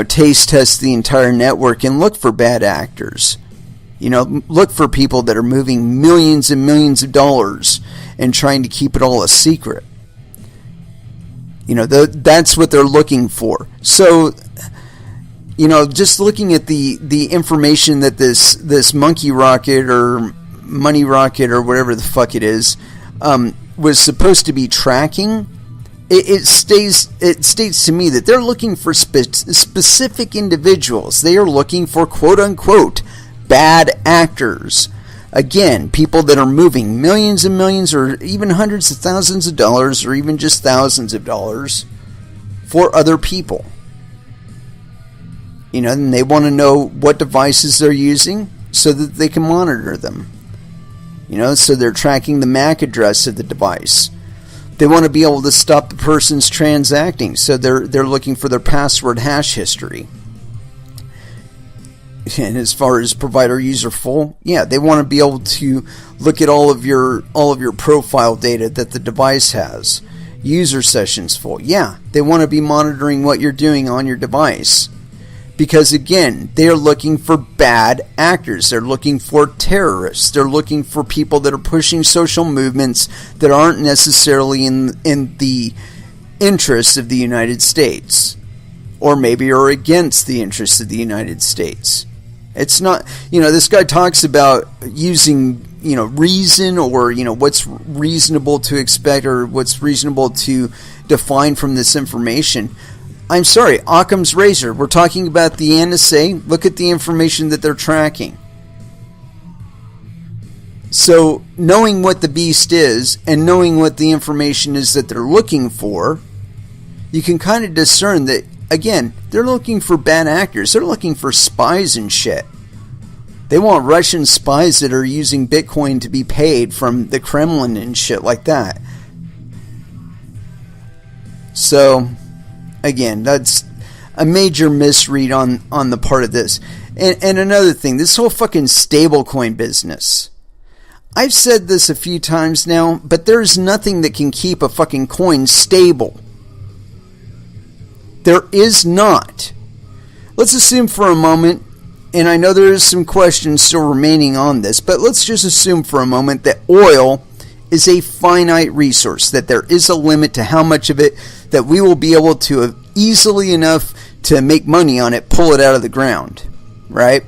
taste test the entire network and look for bad actors. Look for people that are moving millions and millions of dollars and trying to keep it all a secret. That's what they're looking for. So, just looking at the information that this monkey rocket or money rocket or whatever the fuck it is was supposed to be tracking, it states to me that they're looking for specific individuals. They are looking for quote unquote bad actors. Again, people that are moving millions and millions or even hundreds of thousands of dollars or even just thousands of dollars for other people. And they want to know what devices they're using so that they can monitor them. So they're tracking the MAC address of the device. They want to be able to stop the person's transacting, so they're looking for their password hash history. And as far as provider user full, they want to be able to look at all of your profile data that the device has. User sessions full. They want to be monitoring what you're doing on your device. Because again, they're looking for bad actors. They're looking for terrorists. They're looking for people that are pushing social movements that aren't necessarily in the interests of the United States. Or maybe are against the interests of the United States. It's not, this guy talks about using, reason or, what's reasonable to expect or what's reasonable to define from this information. I'm sorry, Occam's razor. We're talking about the NSA. Look at the information that they're tracking. So, knowing what the beast is and knowing what the information is that they're looking for, you can kind of discern that, again, they're looking for bad actors. They're looking for spies and shit. They want Russian spies that are using Bitcoin to be paid from the Kremlin and shit like that. So, again, that's a major misread on the part of this. And another thing, this whole fucking stablecoin business. I've said this a few times now, but there's nothing that can keep a fucking coin stable. There is not. Let's assume for a moment, and I know there is some questions still remaining on this, but let's just assume for a moment that oil is a finite resource, that there is a limit to how much of it that we will be able to easily enough to make money on it, pull it out of the ground, right?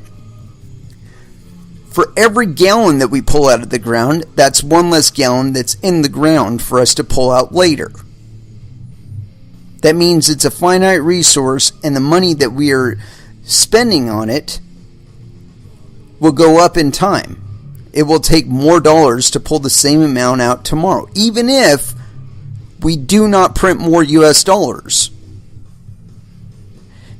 For every gallon that we pull out of the ground, that's one less gallon that's in the ground for us to pull out later. That means it's a finite resource, and the money that we are spending on it will go up in time. It will take more dollars to pull the same amount out tomorrow, even if we do not print more US dollars.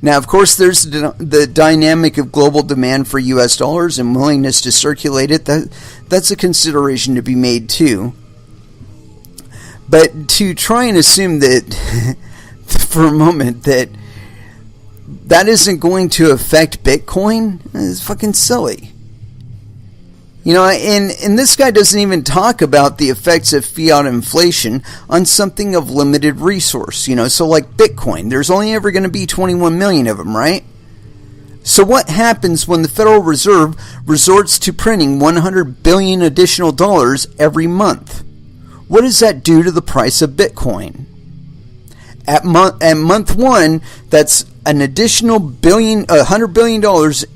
Now, of course, there's the dynamic of global demand for US dollars and willingness to circulate it. That's a consideration to be made too. But to try and assume that, for a moment, that isn't going to affect Bitcoin is fucking silly. And this guy doesn't even talk about the effects of fiat inflation on something of limited resource. So like Bitcoin, there's only ever going to be 21 million of them, right? So what happens when the Federal Reserve resorts to printing $100 billion additional dollars every month? What does that do to the price of Bitcoin? At month one, that's an additional $100 billion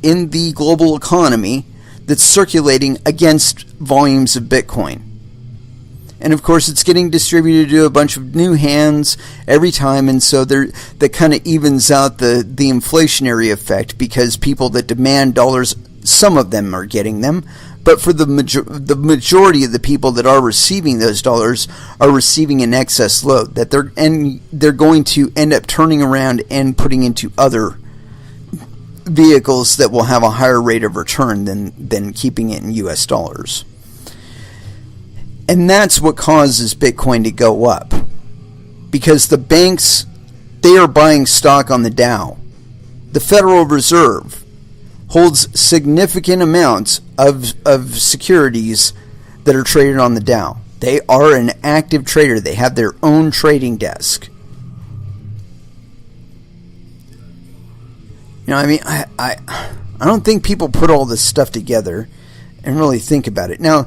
in the global economy that's circulating against volumes of Bitcoin. And of course, it's getting distributed to a bunch of new hands every time, and so that kind of evens out the inflationary effect, because people that demand dollars, some of them are getting them, but for the majority of the people that are receiving those dollars are receiving an excess load that they're going to end up turning around and putting into other vehicles that will have a higher rate of return than keeping it in US dollars. And that's what causes Bitcoin to go up, because the banks, they are buying stock on the Dow. The Federal Reserve holds significant amounts of securities that are traded on the Dow. They are an active trader. They have their own trading desk. You know, I mean, I don't think people put all this stuff together and really think about it. Now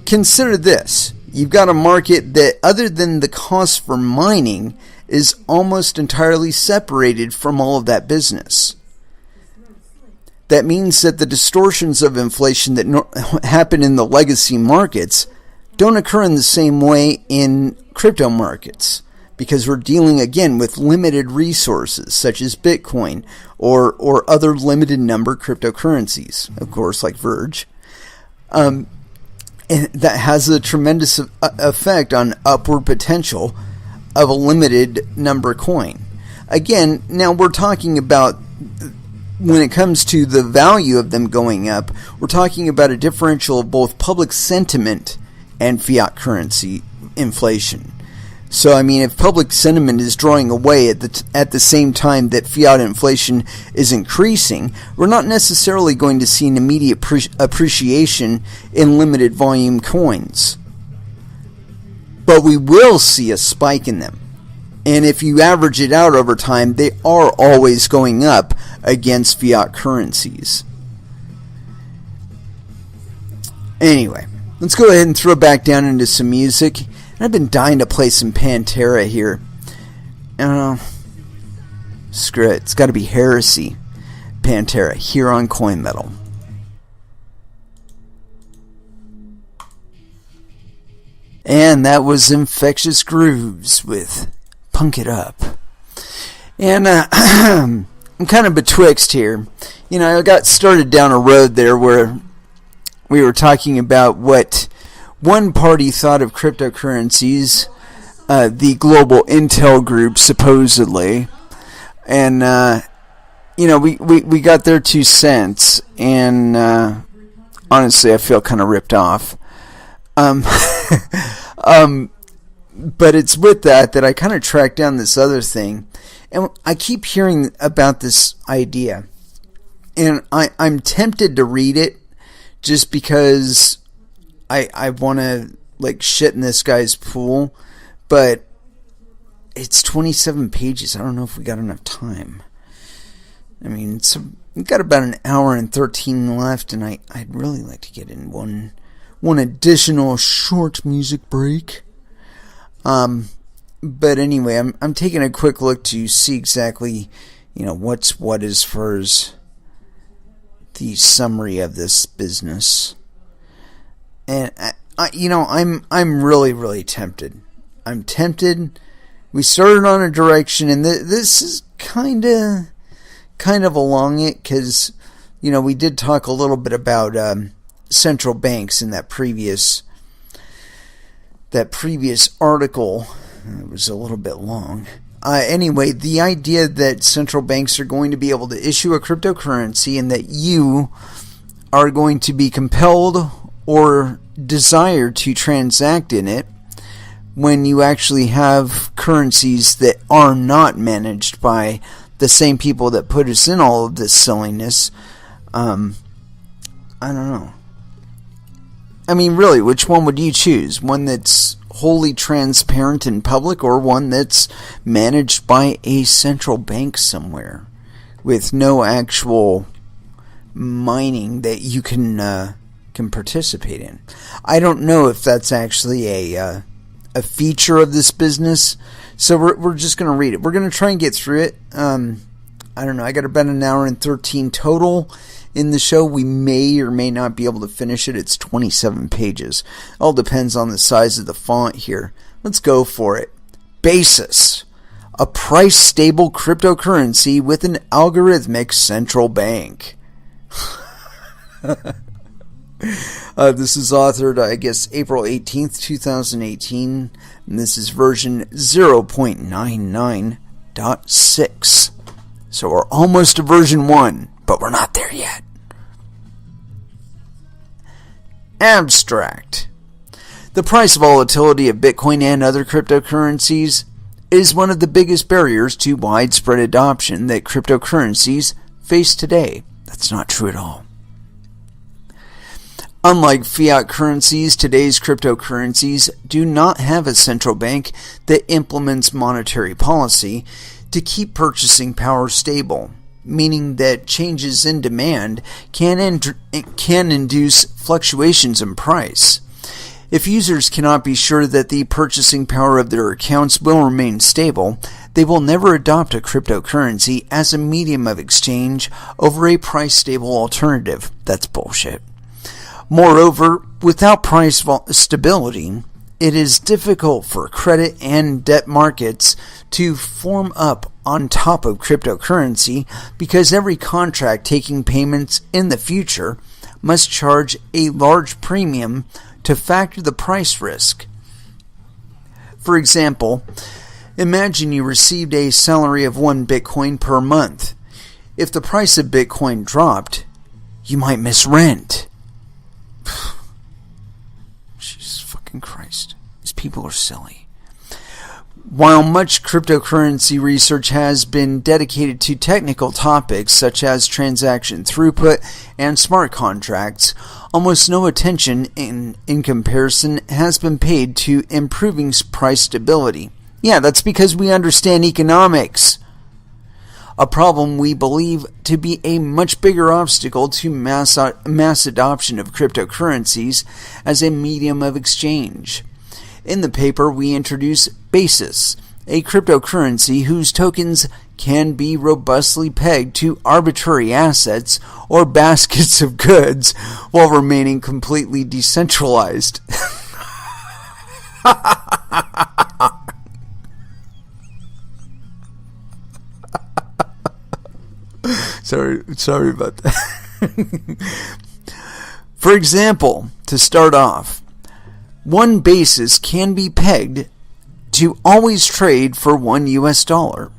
consider this. You've got a market that, other than the cost for mining, is almost entirely separated from all of that business. That means that the distortions of inflation that happen in the legacy markets don't occur in the same way in crypto markets, because we're dealing again with limited resources such as Bitcoin or other limited number cryptocurrencies, of course, like Verge. And that has a tremendous effect on upward potential of a limited number coin. Again, now we're talking about, when it comes to the value of them going up, we're talking about a differential of both public sentiment and fiat currency inflation. So, I mean, if public sentiment is drawing away at the same time that fiat inflation is increasing, we're not necessarily going to see an immediate appreciation in limited volume coins. But we will see a spike in them. And if you average it out over time, they are always going up against fiat currencies. Anyway, let's go ahead and throw back down into some music. I've been dying to play some Pantera here. Screw it. It's got to be Heresy. Pantera here on Coin Metal. And that was Infectious Grooves with Punk It Up. And I'm kind of betwixt here. You know, I got started down a road there where we were talking about what one party thought of cryptocurrencies, the global intel group, supposedly. And, you know, we got their 2 cents. And honestly, I feel kind of ripped off. But it's with that I kind of tracked down this other thing. And I keep hearing about this idea. And I'm tempted to read it just because I want to, like, shit in this guy's pool. But it's 27 pages. I don't know if we got enough time. I mean, we've got about an hour and 13 left. And I'd really like to get in one additional short music break. But anyway, I'm taking a quick look to see exactly, you know, what's what as far as the summary of this business. And I'm really, really tempted. I'm tempted. We started on a direction, and this is kind of along it, because, you know, we did talk a little bit about central banks in that previous article. It was a little bit long. Anyway, the idea that central banks are going to be able to issue a cryptocurrency and that you are going to be compelled or desire to transact in it when you actually have currencies that are not managed by the same people that put us in all of this silliness. I don't know. I mean, really, which one would you choose? One that's wholly transparent and public, or one that's managed by a central bank somewhere? with no actual mining that you can participate in. I don't know if that's actually a feature of this business, so we're just going to read it. We're going to try and get through it. I don't know. I got about an hour and 13 total in the show. We may or may not be able to finish it. It's 27 pages. All depends on the size of the font here. Let's go for it. Basis. A price-stable cryptocurrency with an algorithmic central bank. This is authored, I guess, April 18th, 2018. And this is version 0.99.6. So we're almost to version 1, but we're not there yet. Abstract. The price volatility of Bitcoin and other cryptocurrencies is one of the biggest barriers to widespread adoption that cryptocurrencies face today. That's not true at all. Unlike fiat currencies, today's cryptocurrencies do not have a central bank that implements monetary policy to keep purchasing power stable, meaning that changes in demand can induce fluctuations in price. If users cannot be sure that the purchasing power of their accounts will remain stable, they will never adopt a cryptocurrency as a medium of exchange over a price-stable alternative. That's bullshit. Moreover, without price stability, it is difficult for credit and debt markets to form up on top of cryptocurrency because every contract taking payments in the future must charge a large premium to factor the price risk. For example, imagine you received a salary of 1 Bitcoin per month. If the price of Bitcoin dropped, you might miss rent. Jesus fucking Christ. These people are silly. While much cryptocurrency research has been dedicated to technical topics such as transaction throughput and smart contracts, almost no attention in comparison has been paid to improving price stability. Yeah, that's because we understand economics. A problem we believe to be a much bigger obstacle to mass adoption of cryptocurrencies as a medium of exchange. In the paper, we introduce Basis, a cryptocurrency whose tokens can be robustly pegged to arbitrary assets or baskets of goods while remaining completely decentralized. Sorry about that. For example, to start off, one basis can be pegged to always trade for $1.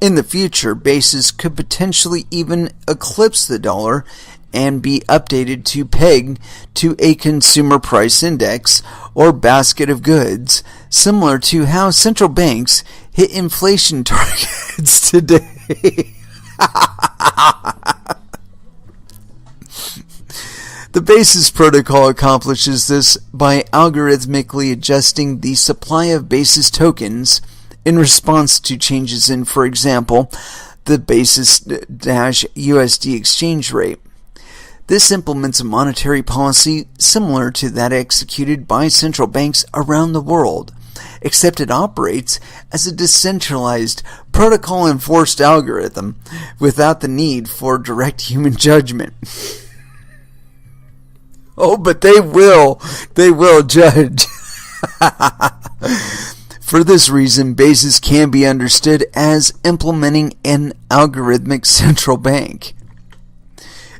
In the future, basis could potentially even eclipse the dollar and be updated to peg to a consumer price index or basket of goods, similar to how central banks hit inflation targets today. The Basis protocol accomplishes this by algorithmically adjusting the supply of Basis tokens in response to changes in, for example, the Basis-USD exchange rate. This implements a monetary policy similar to that executed by central banks around the world, except it operates as a decentralized, protocol-enforced algorithm without the need for direct human judgment. Oh, but they will judge. For this reason, Basis can be understood as implementing an algorithmic central bank.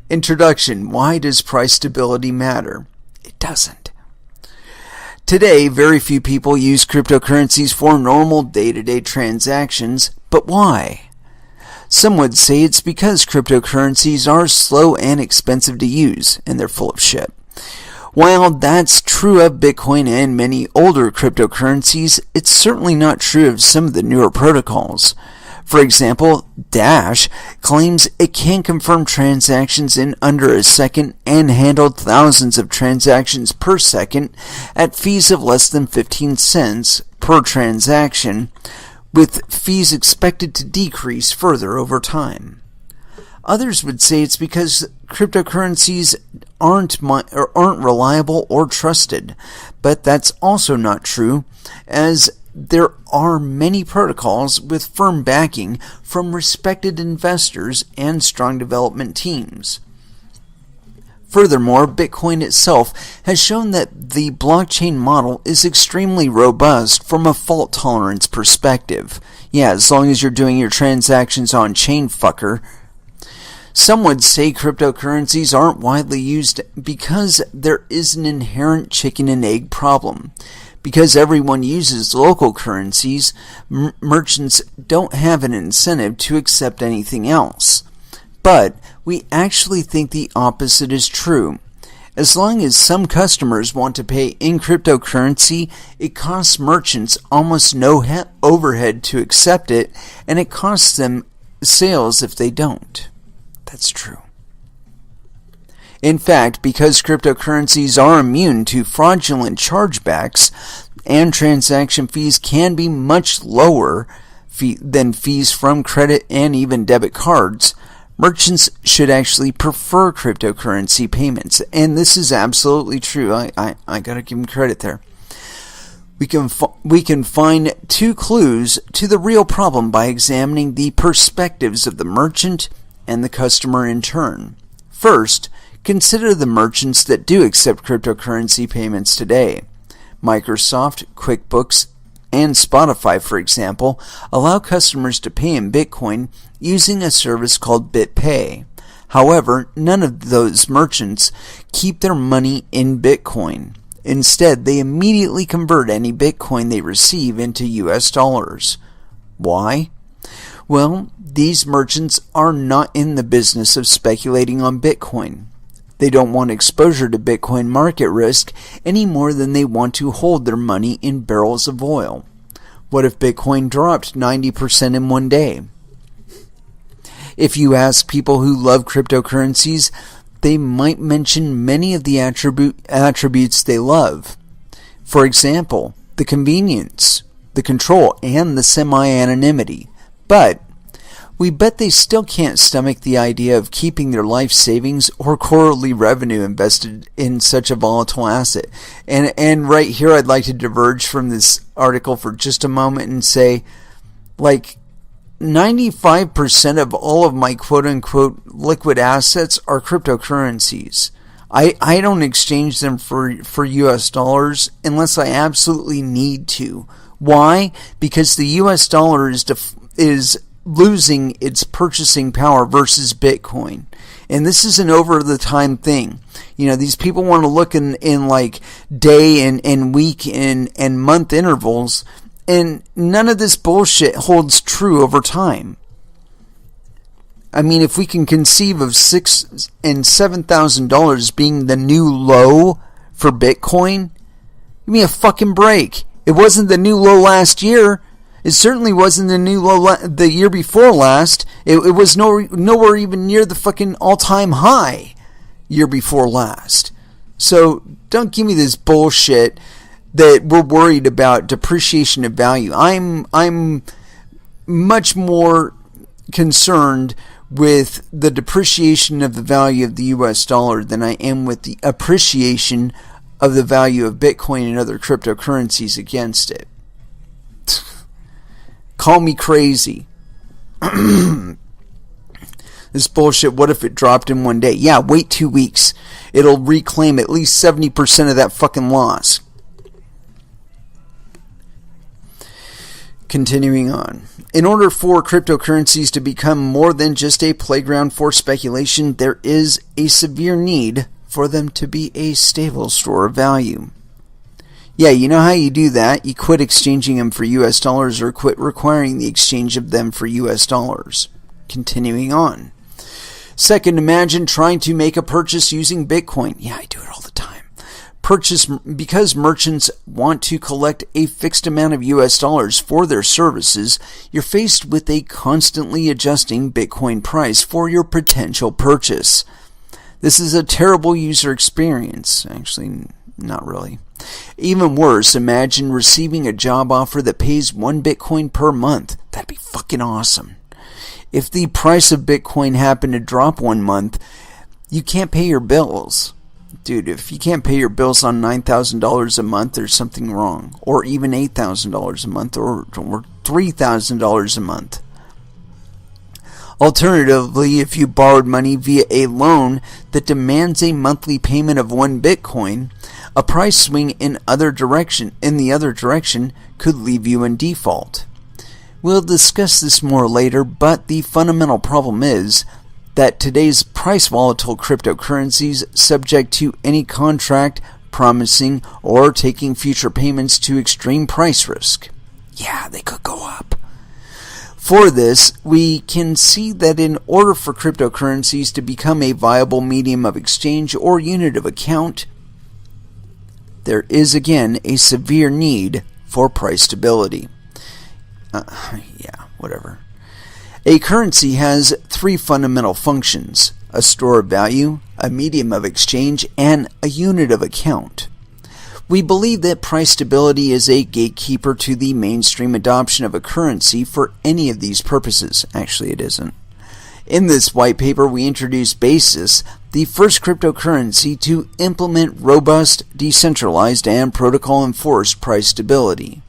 Introduction. Why does price stability matter? It doesn't. Today, very few people use cryptocurrencies for normal day-to-day transactions, but why? Some would say it's because cryptocurrencies are slow and expensive to use, and they're full of shit. While that's true of Bitcoin and many older cryptocurrencies, it's certainly not true of some of the newer protocols. For example, Dash claims it can confirm transactions in under a second and handle thousands of transactions per second at fees of less than 15 cents per transaction, with fees expected to decrease further over time. Others would say it's because cryptocurrencies aren't reliable or trusted, but that's also not true, as there are many protocols with firm backing from respected investors and strong development teams. Furthermore, Bitcoin itself has shown that the blockchain model is extremely robust from a fault tolerance perspective. Yeah, as long as you're doing your transactions on chain, fucker. Some would say cryptocurrencies aren't widely used because there is an inherent chicken and egg problem. Because everyone uses local currencies, merchants don't have an incentive to accept anything else. But we actually think the opposite is true. As long as some customers want to pay in cryptocurrency, it costs merchants almost no overhead to accept it, and it costs them sales if they don't. That's true. In fact, because cryptocurrencies are immune to fraudulent chargebacks, and transaction fees can be much lower than fees from credit and even debit cards, merchants should actually prefer cryptocurrency payments. And this is absolutely true. I gotta give them credit there. We can find two clues to the real problem by examining the perspectives of the merchant and the customer in turn. First, consider the merchants that do accept cryptocurrency payments today. Microsoft, QuickBooks, and Spotify, for example, allow customers to pay in Bitcoin using a service called BitPay. However, none of those merchants keep their money in Bitcoin. Instead, they immediately convert any Bitcoin they receive into US dollars. Why? Well, these merchants are not in the business of speculating on Bitcoin. They don't want exposure to Bitcoin market risk any more than they want to hold their money in barrels of oil. What if Bitcoin dropped 90% in one day? If you ask people who love cryptocurrencies, they might mention many of the attributes they love. For example, the convenience, the control, and the semi-anonymity. But we bet they still can't stomach the idea of keeping their life savings or quarterly revenue invested in such a volatile asset. And right here, I'd like to diverge from this article for just a moment and say, like, 95% of all of my quote-unquote liquid assets are cryptocurrencies. I don't exchange them for US dollars unless I absolutely need to. Why? Because the US dollar is losing its purchasing power versus Bitcoin. And this is an over-the-time thing. You know, these people want to look in like day and week and month intervals, and none of this bullshit holds true over time. I mean, if we can conceive of $6,000 and $7,000 being the new low for Bitcoin, give me a fucking break. It wasn't the new low last year. It certainly wasn't the new low the year before last. It was nowhere even near the fucking all-time high year before last. So don't give me this bullshit that we're worried about depreciation of value. I'm much more concerned with the depreciation of the value of the US dollar than I am with the appreciation of the value of Bitcoin and other cryptocurrencies against it. Call me crazy. This bullshit, what if it dropped in one day? Yeah, wait 2 weeks. It'll reclaim at least 70% of that fucking loss. Continuing on. In order for cryptocurrencies to become more than just a playground for speculation, there is a severe need for them to be a stable store of value. Yeah, you know how you do that? You quit exchanging them for US dollars or quit requiring the exchange of them for US dollars. Continuing on. Second, imagine trying to make a purchase using Bitcoin. Yeah, I do it all the time. Because merchants want to collect a fixed amount of US dollars for their services, you're faced with a constantly adjusting Bitcoin price for your potential purchase. This is a terrible user experience. Actually, not really. Even worse, imagine receiving a job offer that pays 1 Bitcoin per month. That'd be fucking awesome. If the price of Bitcoin happened to drop 1 month, you can't pay your bills. Dude, if you can't pay your bills on $9,000 a month, there's something wrong. Or even $8,000 a month, or $3,000 a month. Alternatively, if you borrowed money via a loan that demands a monthly payment of 1 Bitcoin, a price swing in the other direction could leave you in default. We'll discuss this more later, but the fundamental problem is that today's price volatile cryptocurrencies subject to any contract promising or taking future payments to extreme price risk. Yeah, they could go up. For this, we can see that in order for cryptocurrencies to become a viable medium of exchange or unit of account, there is again a severe need for price stability. A currency has 3 fundamental functions: a store of value, a medium of exchange, and a unit of account. We believe that price stability is a gatekeeper to the mainstream adoption of a currency for any of these purposes. Actually, it isn't. In this white paper, we introduce Basis, the first cryptocurrency to implement robust, decentralized, and protocol-enforced price stability.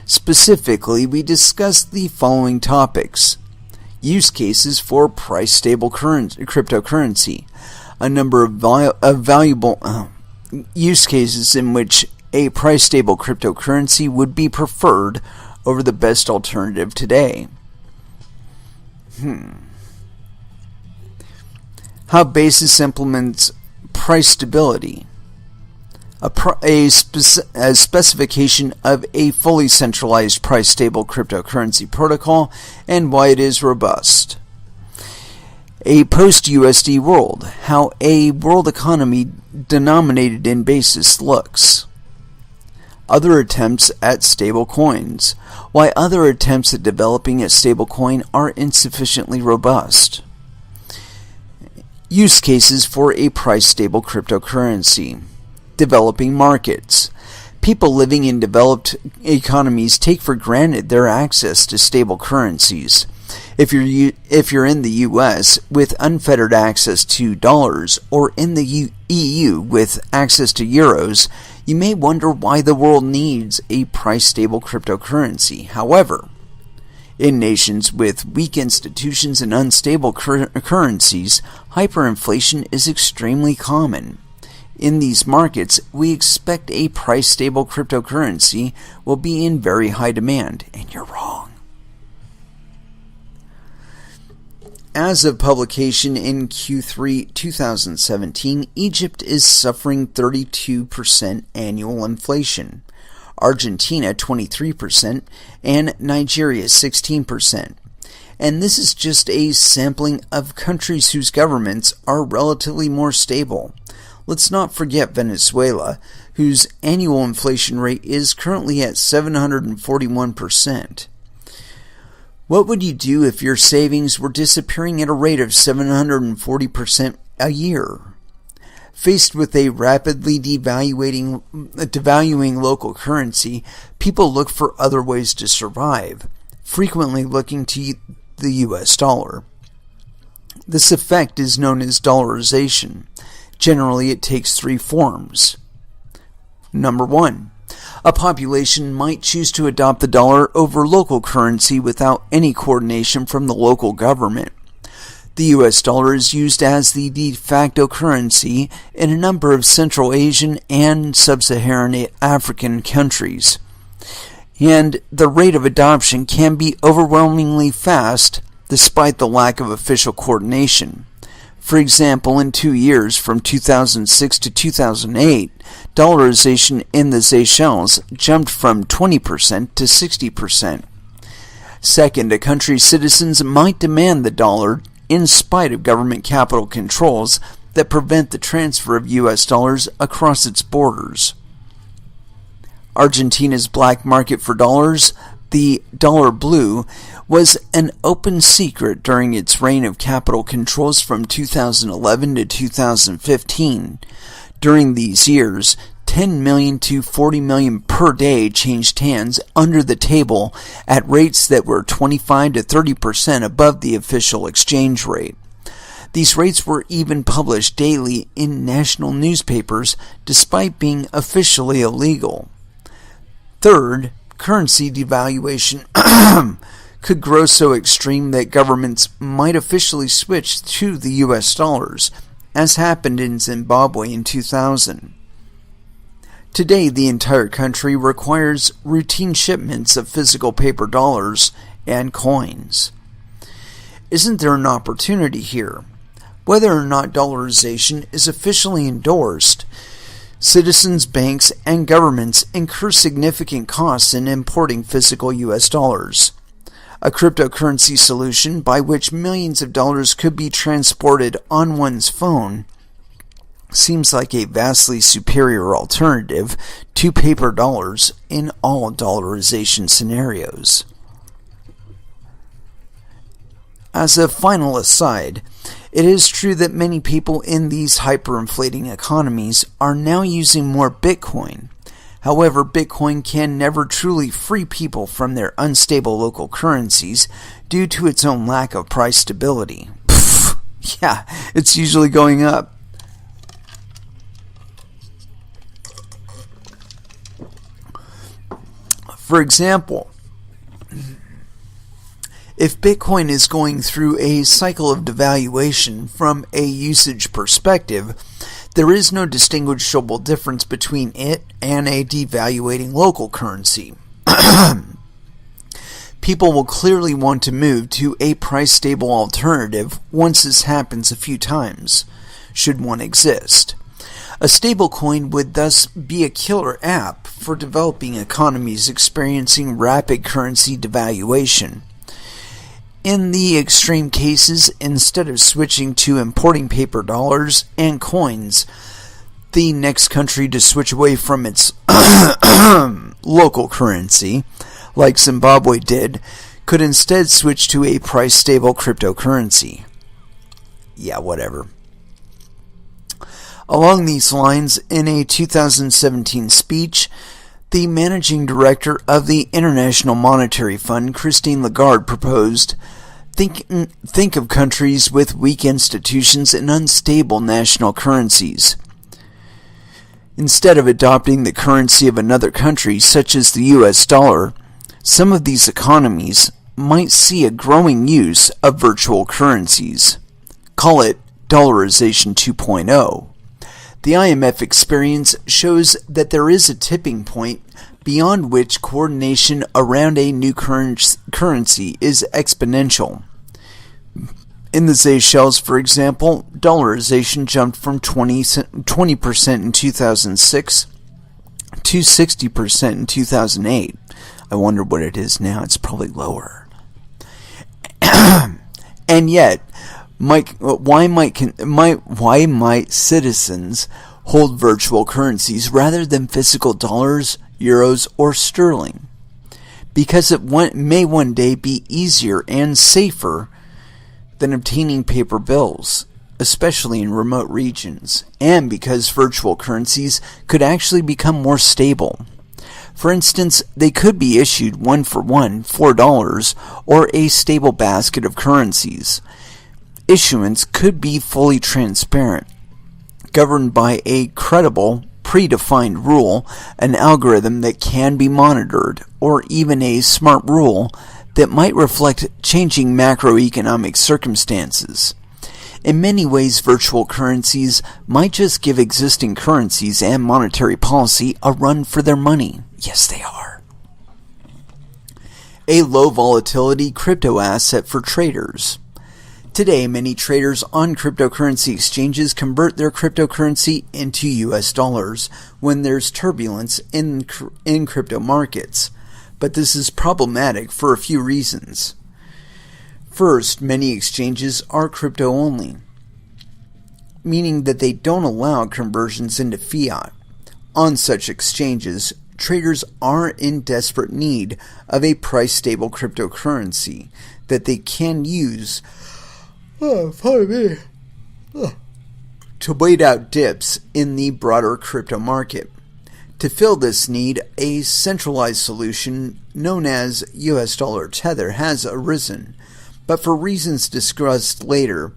Specifically, we discuss the following topics: use cases for price-stable cryptocurrency, a number of valuable use cases in which a price-stable cryptocurrency would be preferred over the best alternative today. How Basis implements price stability. A specification of a fully centralized price-stable cryptocurrency protocol and why it is robust. A post-USD world, how a world economy denominated in Basis looks. Other attempts at stablecoins, why other attempts at developing a stablecoin are insufficiently robust. Use cases for a price-stable cryptocurrency. Developing markets. People living in developed economies take for granted their access to stable currencies. If you're in the US with unfettered access to dollars, or in the EU with access to euros, you may wonder why the world needs a price-stable cryptocurrency. However, in nations with weak institutions and unstable currencies, hyperinflation is extremely common. In these markets, we expect a price-stable cryptocurrency will be in very high demand, and you're wrong. As of publication in Q3 2017, Egypt is suffering 32% annual inflation, Argentina 23%, and Nigeria 16%. And this is just a sampling of countries whose governments are relatively more stable. Let's not forget Venezuela, whose annual inflation rate is currently at 741%. What would you do if your savings were disappearing at a rate of 740% a year? Faced with a rapidly devaluing local currency, people look for other ways to survive, frequently looking to the US dollar. This effect is known as dollarization. Generally, it takes 3 forms. Number 1. A population might choose to adopt the dollar over local currency without any coordination from the local government. The US dollar is used as the de facto currency in a number of Central Asian and Sub-Saharan African countries. And the rate of adoption can be overwhelmingly fast despite the lack of official coordination. For example, in 2 years, from 2006 to 2008, dollarization in the Seychelles jumped from 20% to 60%. Second, a country's citizens might demand the dollar in spite of government capital controls that prevent the transfer of US dollars across its borders. Argentina's black market for dollars, the dollar blue, was an open secret during its reign of capital controls from 2011 to 2015. During these years, 10 million to 40 million per day changed hands under the table at rates that were 25 to 30% above the official exchange rate. These rates were even published daily in national newspapers despite being officially illegal. Third, currency devaluation could grow so extreme that governments might officially switch to the US dollars, as happened in Zimbabwe in 2000. Today, the entire country requires routine shipments of physical paper dollars and coins. Isn't there an opportunity here? Whether or not dollarization is officially endorsed, citizens, banks, and governments incur significant costs in importing physical US dollars. A cryptocurrency solution by which millions of dollars could be transported on one's phone seems like a vastly superior alternative to paper dollars in all dollarization scenarios. As a final aside, it is true that many people in these hyperinflating economies are now using more Bitcoin. However, Bitcoin can never truly free people from their unstable local currencies due to its own lack of price stability. Yeah, it's usually going up. For example, if Bitcoin is going through a cycle of devaluation from a usage perspective, there is no distinguishable difference between it and a devaluating local currency. People will clearly want to move to a price-stable alternative once this happens a few times, should one exist. A stablecoin would thus be a killer app for developing economies experiencing rapid currency devaluation. In the extreme cases, instead of switching to importing paper dollars and coins, the next country to switch away from its local currency, like Zimbabwe did, could instead switch to a price-stable cryptocurrency. Yeah, whatever. Along these lines, in a 2017 speech, the managing director of the International Monetary Fund, Christine Lagarde, proposed, think of countries with weak institutions and unstable national currencies. Instead of adopting the currency of another country, such as the US dollar, some of these economies might see a growing use of virtual currencies. Call it dollarization 2.0. The IMF experience shows that there is a tipping point beyond which coordination around a new currency is exponential. In the Seychelles, for example, dollarization jumped from 20% in 2006 to 60% in 2008. I wonder what it is now. It's probably lower. And yet, why might citizens hold virtual currencies rather than physical dollars, euros, or sterling? Because it may one day be easier and safer than obtaining paper bills, especially in remote regions, and because virtual currencies could actually become more stable. For instance, they could be issued one for one, $4, or a stable basket of currencies. Issuance could be fully transparent, governed by a credible, predefined rule, an algorithm that can be monitored, or even a smart rule that might reflect changing macroeconomic circumstances. In many ways, virtual currencies might just give existing currencies and monetary policy a run for their money. Yes, they are. A low volatility crypto asset for traders. Today, many traders on cryptocurrency exchanges convert their cryptocurrency into US dollars when there's turbulence in crypto markets. But this is problematic for a few reasons. First, many exchanges are crypto only, meaning that they don't allow conversions into fiat. On such exchanges, traders are in desperate need of a price-stable cryptocurrency that they can use to wait out dips in the broader crypto market. To fill this need, a centralized solution known as US dollar tether has arisen, but for reasons discussed later,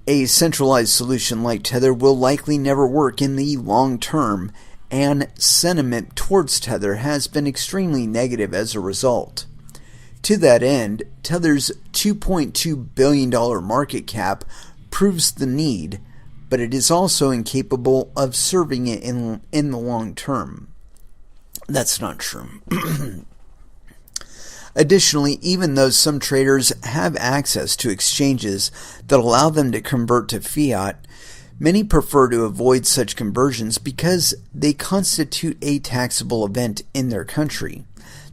a centralized solution like tether will likely never work in the long term, and sentiment towards tether has been extremely negative as a result. To that end, tether's $2.2 billion market cap proves the need, but it is also incapable of serving it in the long term. That's not true. Additionally, even though some traders have access to exchanges that allow them to convert to fiat, many prefer to avoid such conversions because they constitute a taxable event in their country.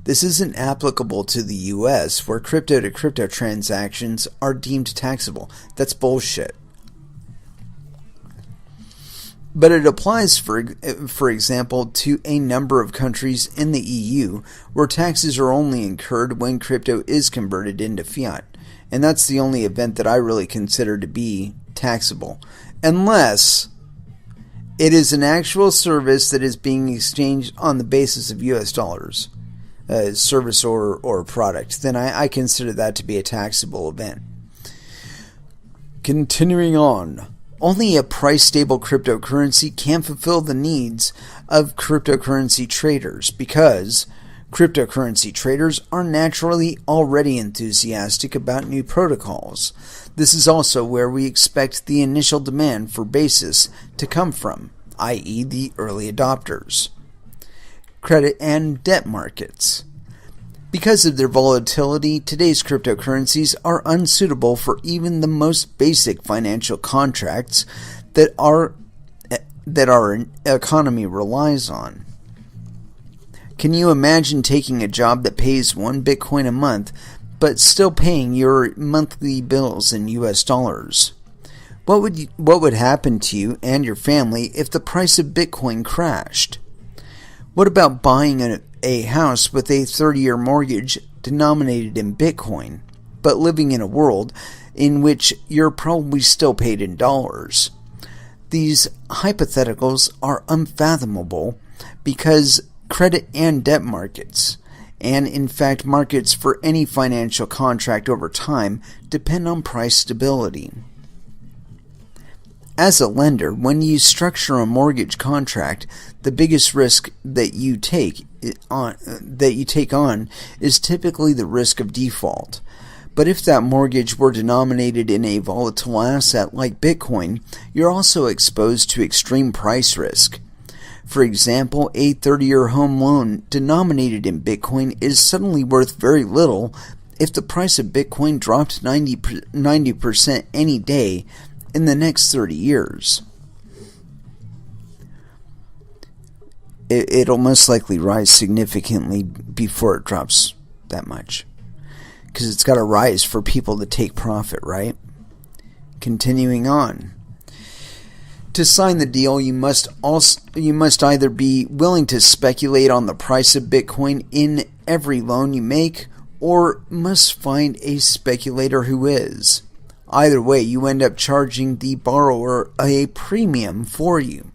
This isn't applicable to the US, where crypto-to-crypto transactions are deemed taxable. That's bullshit. But it applies, for example, to a number of countries in the EU where taxes are only incurred when crypto is converted into fiat. And that's the only event that I really consider to be taxable. Unless it is an actual service that is being exchanged on the basis of US dollars, service or product, then I consider that to be a taxable event. Continuing on. Only a price-stable cryptocurrency can fulfill the needs of cryptocurrency traders because cryptocurrency traders are naturally already enthusiastic about new protocols. This is also where we expect the initial demand for basis to come from, i.e. the early adopters. Credit and debt markets. Because of their volatility, today's cryptocurrencies are unsuitable for even the most basic financial contracts that our economy relies on. Can you imagine taking a job that pays 1 Bitcoin a month, but still paying your monthly bills in US dollars? What would happen to you and your family if the price of Bitcoin crashed? What about buying a house with a 30-year mortgage denominated in Bitcoin, but living in a world in which you're probably still paid in dollars? These hypotheticals are unfathomable because credit and debt markets, and in fact markets for any financial contract over time, depend on price stability. As a lender, when you structure a mortgage contract, the biggest risk that you take on is typically the risk of default. But if that mortgage were denominated in a volatile asset like Bitcoin, you're also exposed to extreme price risk. For example, a 30-year home loan denominated in Bitcoin is suddenly worth very little if the price of Bitcoin dropped 90% any day in the next 30 years. It'll most likely rise significantly before it drops that much. Because it's got to rise for people to take profit, right? Continuing on. To sign the deal, you must either be willing to speculate on the price of Bitcoin in every loan you make, or must find a speculator who is. Either way, you end up charging the borrower a premium for you,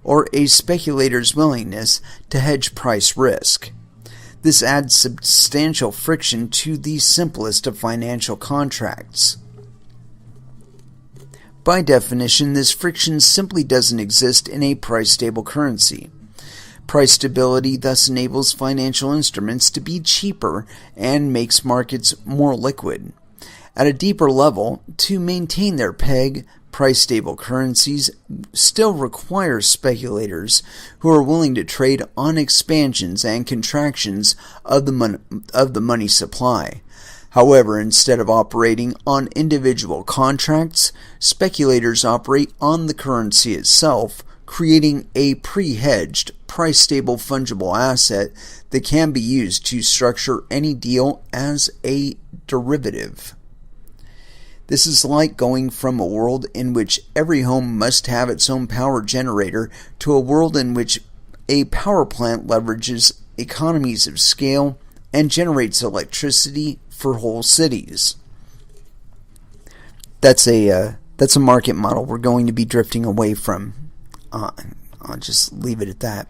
or a speculator's willingness to hedge price risk. This adds substantial friction to the simplest of financial contracts. By definition, this friction simply doesn't exist in a price-stable currency. Price stability thus enables financial instruments to be cheaper and makes markets more liquid. At a deeper level, to maintain their peg, price-stable currencies still require speculators who are willing to trade on expansions and contractions of the money supply. However, instead of operating on individual contracts, speculators operate on the currency itself, creating a pre-hedged, price-stable fungible asset that can be used to structure any deal as a derivative. This is like going from a world in which every home must have its own power generator to a world in which a power plant leverages economies of scale and generates electricity for whole cities. That's a market model we're going to be drifting away from. I'll just leave it at that.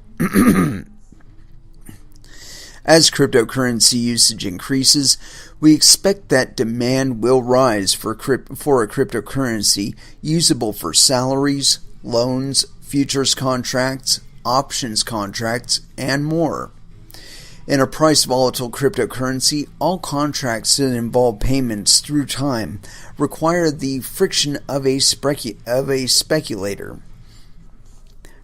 As cryptocurrency usage increases, we expect that demand will rise for a cryptocurrency usable for salaries, loans, futures contracts, options contracts, and more. In a price-volatile cryptocurrency, all contracts that involve payments through time require the friction of a speculator.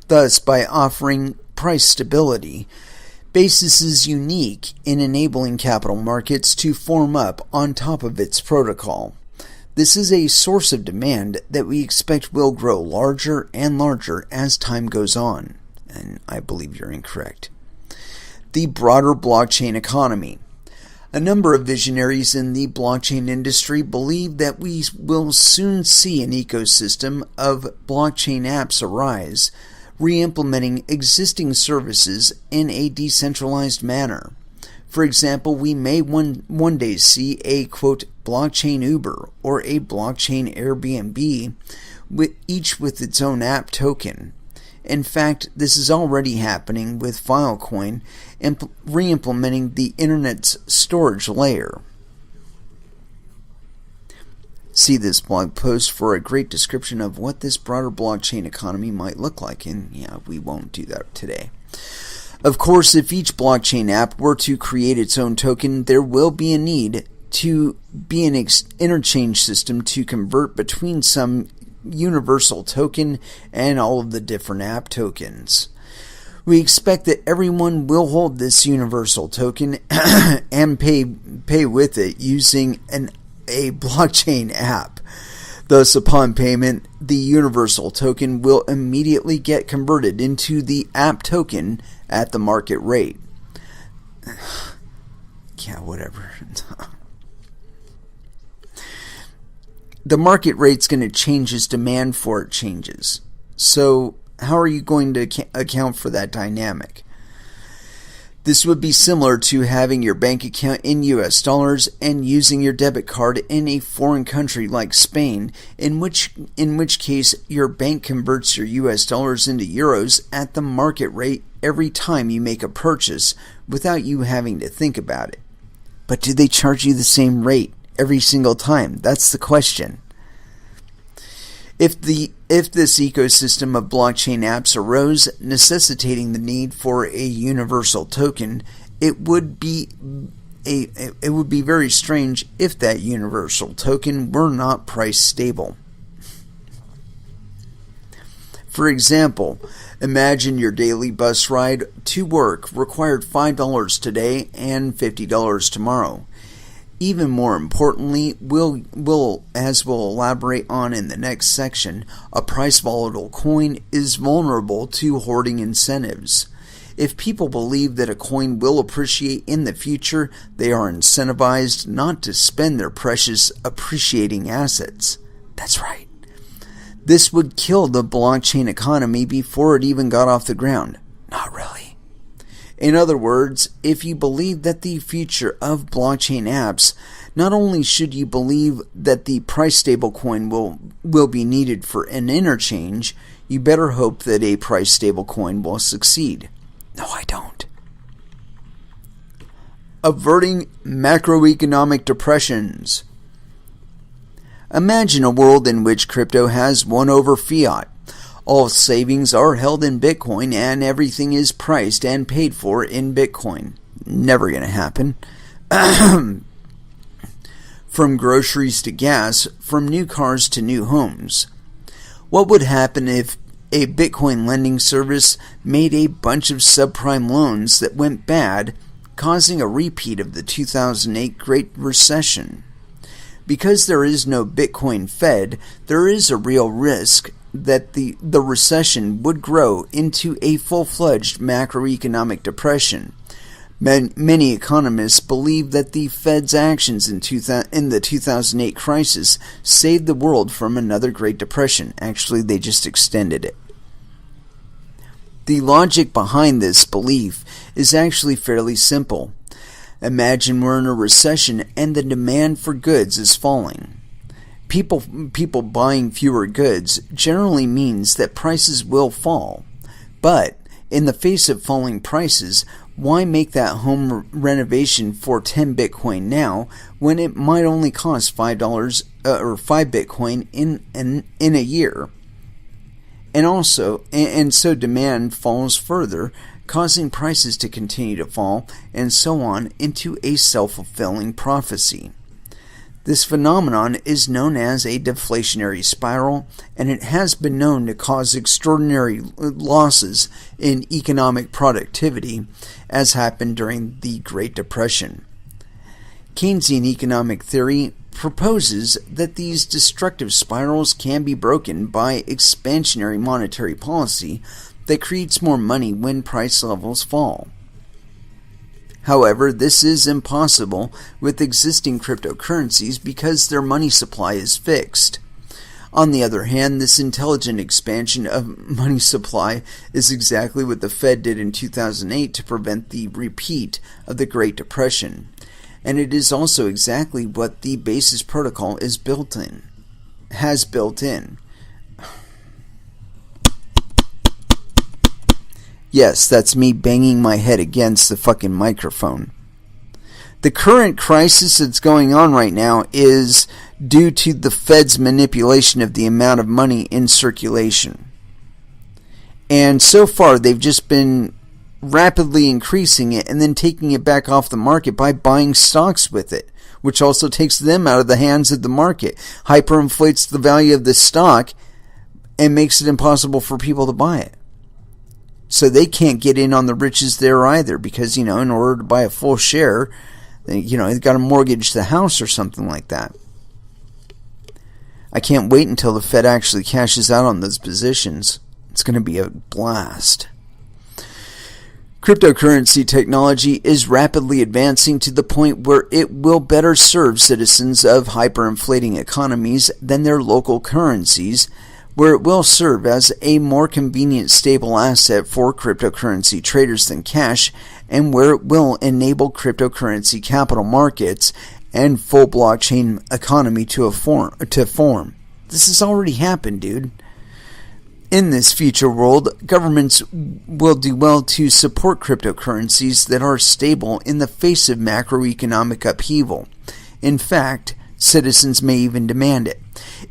Thus, by offering price stability, Basis is unique in enabling capital markets to form up on top of its protocol. This is a source of demand that we expect will grow larger and larger as time goes on. And I believe you're incorrect. The broader blockchain economy. A number of visionaries in the blockchain industry believe that we will soon see an ecosystem of blockchain apps arise, re-implementing existing services in a decentralized manner. For example, we may one day see a, quote, blockchain Uber or a blockchain Airbnb, each with its own app token. In fact, this is already happening with Filecoin, re-implementing the Internet's storage layer. See this blog post for a great description of what this broader blockchain economy might look like, and yeah, we won't do that today. Of course, if each blockchain app were to create its own token, there will be a need to be an interchange system to convert between some universal token and all of the different app tokens. We expect that everyone will hold this universal token and pay with it using a blockchain app. Thus, upon payment, the universal token will immediately get converted into the app token at the market rate. Yeah, whatever. The market rate's going to change as demand for it changes. So, how are you going to account for that dynamic? This would be similar to having your bank account in US dollars and using your debit card in a foreign country like Spain, in which case your bank converts your US dollars into euros at the market rate every time you make a purchase without you having to think about it. But do they charge you the same rate every single time? That's the question. If this ecosystem of blockchain apps arose, necessitating the need for a universal token, it would be very strange if that universal token were not price stable. For example, imagine your daily bus ride to work required $5 today and $50 tomorrow. Even more importantly, as we'll elaborate on in the next section, a price volatile coin is vulnerable to hoarding incentives. If people believe that a coin will appreciate in the future, they are incentivized not to spend their precious appreciating assets. That's right. This would kill the blockchain economy before it even got off the ground. Not really. In other words, if you believe that the future of blockchain apps, not only should you believe that the price stablecoin will be needed for an interchange, you better hope that a price stablecoin will succeed. No, I don't. Averting macroeconomic depressions. Imagine a world in which crypto has won over fiat. All savings are held in Bitcoin and everything is priced and paid for in Bitcoin. Never going to happen. From groceries to gas, from new cars to new homes. What would happen if a Bitcoin lending service made a bunch of subprime loans that went bad, causing a repeat of the 2008 Great Recession? Because there is no Bitcoin Fed, there is a real risk that the recession would grow into a full-fledged macroeconomic depression. Many economists believe that the Fed's actions in the 2008 crisis saved the world from another Great Depression. Actually, they just extended it. The logic behind this belief is actually fairly simple. Imagine we're in a recession and the demand for goods is falling. People buying fewer goods generally means that prices will fall. But In the face of falling prices, why make that home renovation for 10 Bitcoin now when it might only cost $5 or 5 Bitcoin in a year? And so demand falls further, causing prices to continue to fall, and so on, into a self-fulfilling prophecy. This phenomenon is known as a deflationary spiral, and it has been known to cause extraordinary losses in economic productivity, as happened during the Great Depression. Keynesian economic theory proposes that these destructive spirals can be broken by expansionary monetary policy that creates more money when price levels fall. However, this is impossible with existing cryptocurrencies because their money supply is fixed. On the other hand, this intelligent expansion of money supply is exactly what the Fed did in 2008 to prevent the repeat of the Great Depression. And it is also exactly what the Basis Protocol has built in. Yes, that's me banging my head against the fucking microphone. The current crisis that's going on right now is due to the Fed's manipulation of the amount of money in circulation. And so far, they've just been rapidly increasing it and then taking it back off the market by buying stocks with it, which also takes them out of the hands of the market, hyperinflates the value of the stock, and makes it impossible for people to buy it. So they can't get in on the riches there either because, in order to buy a full share, they've got to mortgage the house or something like that. I can't wait until the Fed actually cashes out on those positions. It's going to be a blast. Cryptocurrency technology is rapidly advancing to the point where it will better serve citizens of hyperinflating economies than their local currencies, where it will serve as a more convenient stable asset for cryptocurrency traders than cash, and where it will enable cryptocurrency capital markets and full blockchain economy to form. This has already happened, dude. In this future world, governments will do well to support cryptocurrencies that are stable in the face of macroeconomic upheaval. In fact, citizens may even demand it.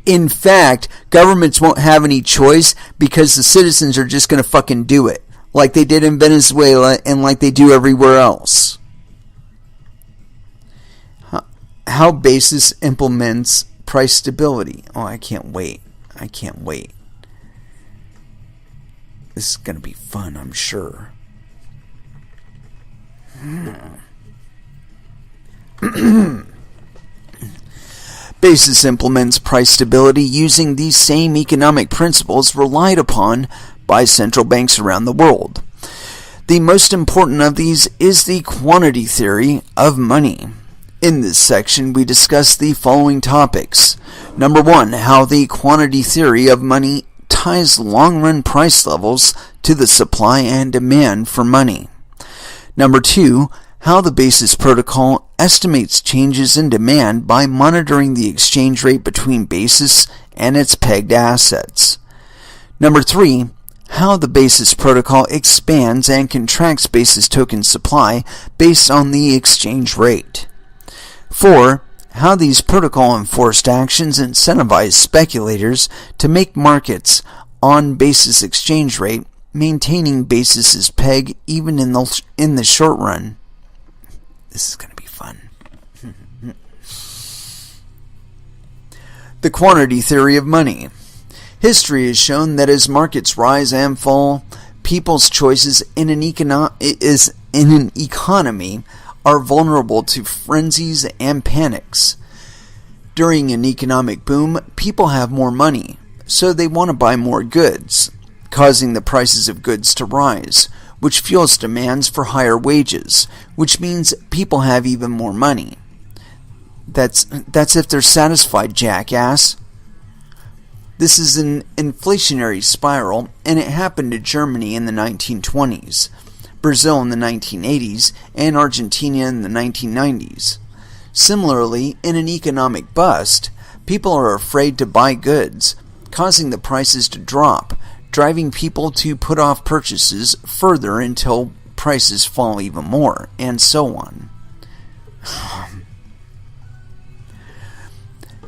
In fact, governments won't have any choice because the citizens are just going to fucking do it, like they did in Venezuela and like they do everywhere else. How Basis implements price stability. Oh, I can't wait. This is going to be fun, I'm sure. Basis implements price stability using these same economic principles relied upon by central banks around the world. The most important of these is the quantity theory of money. In this section, we discuss the following topics. Number 1, how the quantity theory of money ties long-run price levels to the supply and demand for money. Number 2, how the Basis Protocol estimates changes in demand by monitoring the exchange rate between Basis and its pegged assets. Number 3, how the Basis Protocol expands and contracts Basis token supply based on the exchange rate. 4, how these protocol-enforced actions incentivize speculators to make markets on Basis exchange rate, maintaining Basis's peg even in the short run. This is going to be fun. The quantity theory of money. History has shown that as markets rise and fall, people's choices in an economy are vulnerable to frenzies and panics. During an economic boom, people have more money, so they want to buy more goods, causing the prices of goods to rise, which fuels demands for higher wages, which means people have even more money. That's if they're satisfied, jackass. This is an inflationary spiral, and it happened to Germany in the 1920s, Brazil in the 1980s, and Argentina in the 1990s. Similarly, in an economic bust, people are afraid to buy goods, causing the prices to drop, driving people to put off purchases further until prices fall even more, and so on.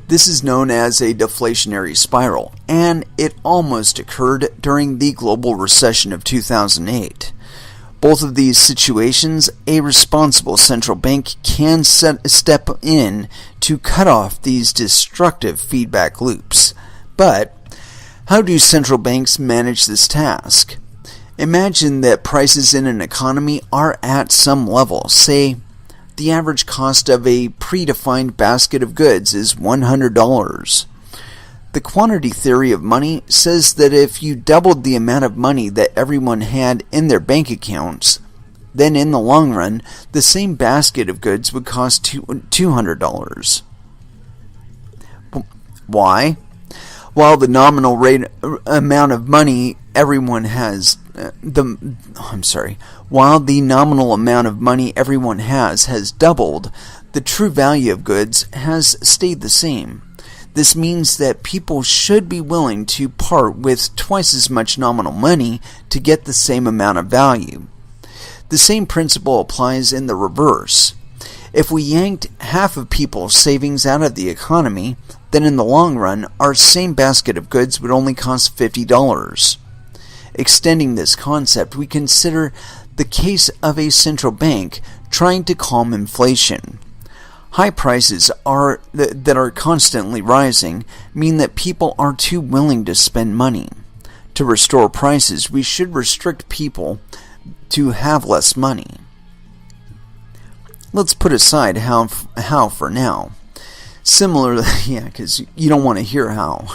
This is known as a deflationary spiral, and it almost occurred during the global recession of 2008. Both of these situations, a responsible central bank can step in to cut off these destructive feedback loops. But how do central banks manage this task? Imagine that prices in an economy are at some level. Say, the average cost of a predefined basket of goods is $100. The quantity theory of money says that if you doubled the amount of money that everyone had in their bank accounts, then in the long run, the same basket of goods would cost $200. Why? While the nominal amount of money everyone has doubled, the true value of goods has stayed the same. This means that people should be willing to part with twice as much nominal money to get the same amount of value. The same principle applies in the reverse. If we yanked half of people's savings out of the economy, then in the long run, our same basket of goods would only cost $50. Extending this concept, we consider the case of a central bank trying to calm inflation. High prices that are constantly rising mean that people are too willing to spend money. To restore prices, we should restrict people to have less money. Let's put aside how for now. Similarly, because you don't want to hear how.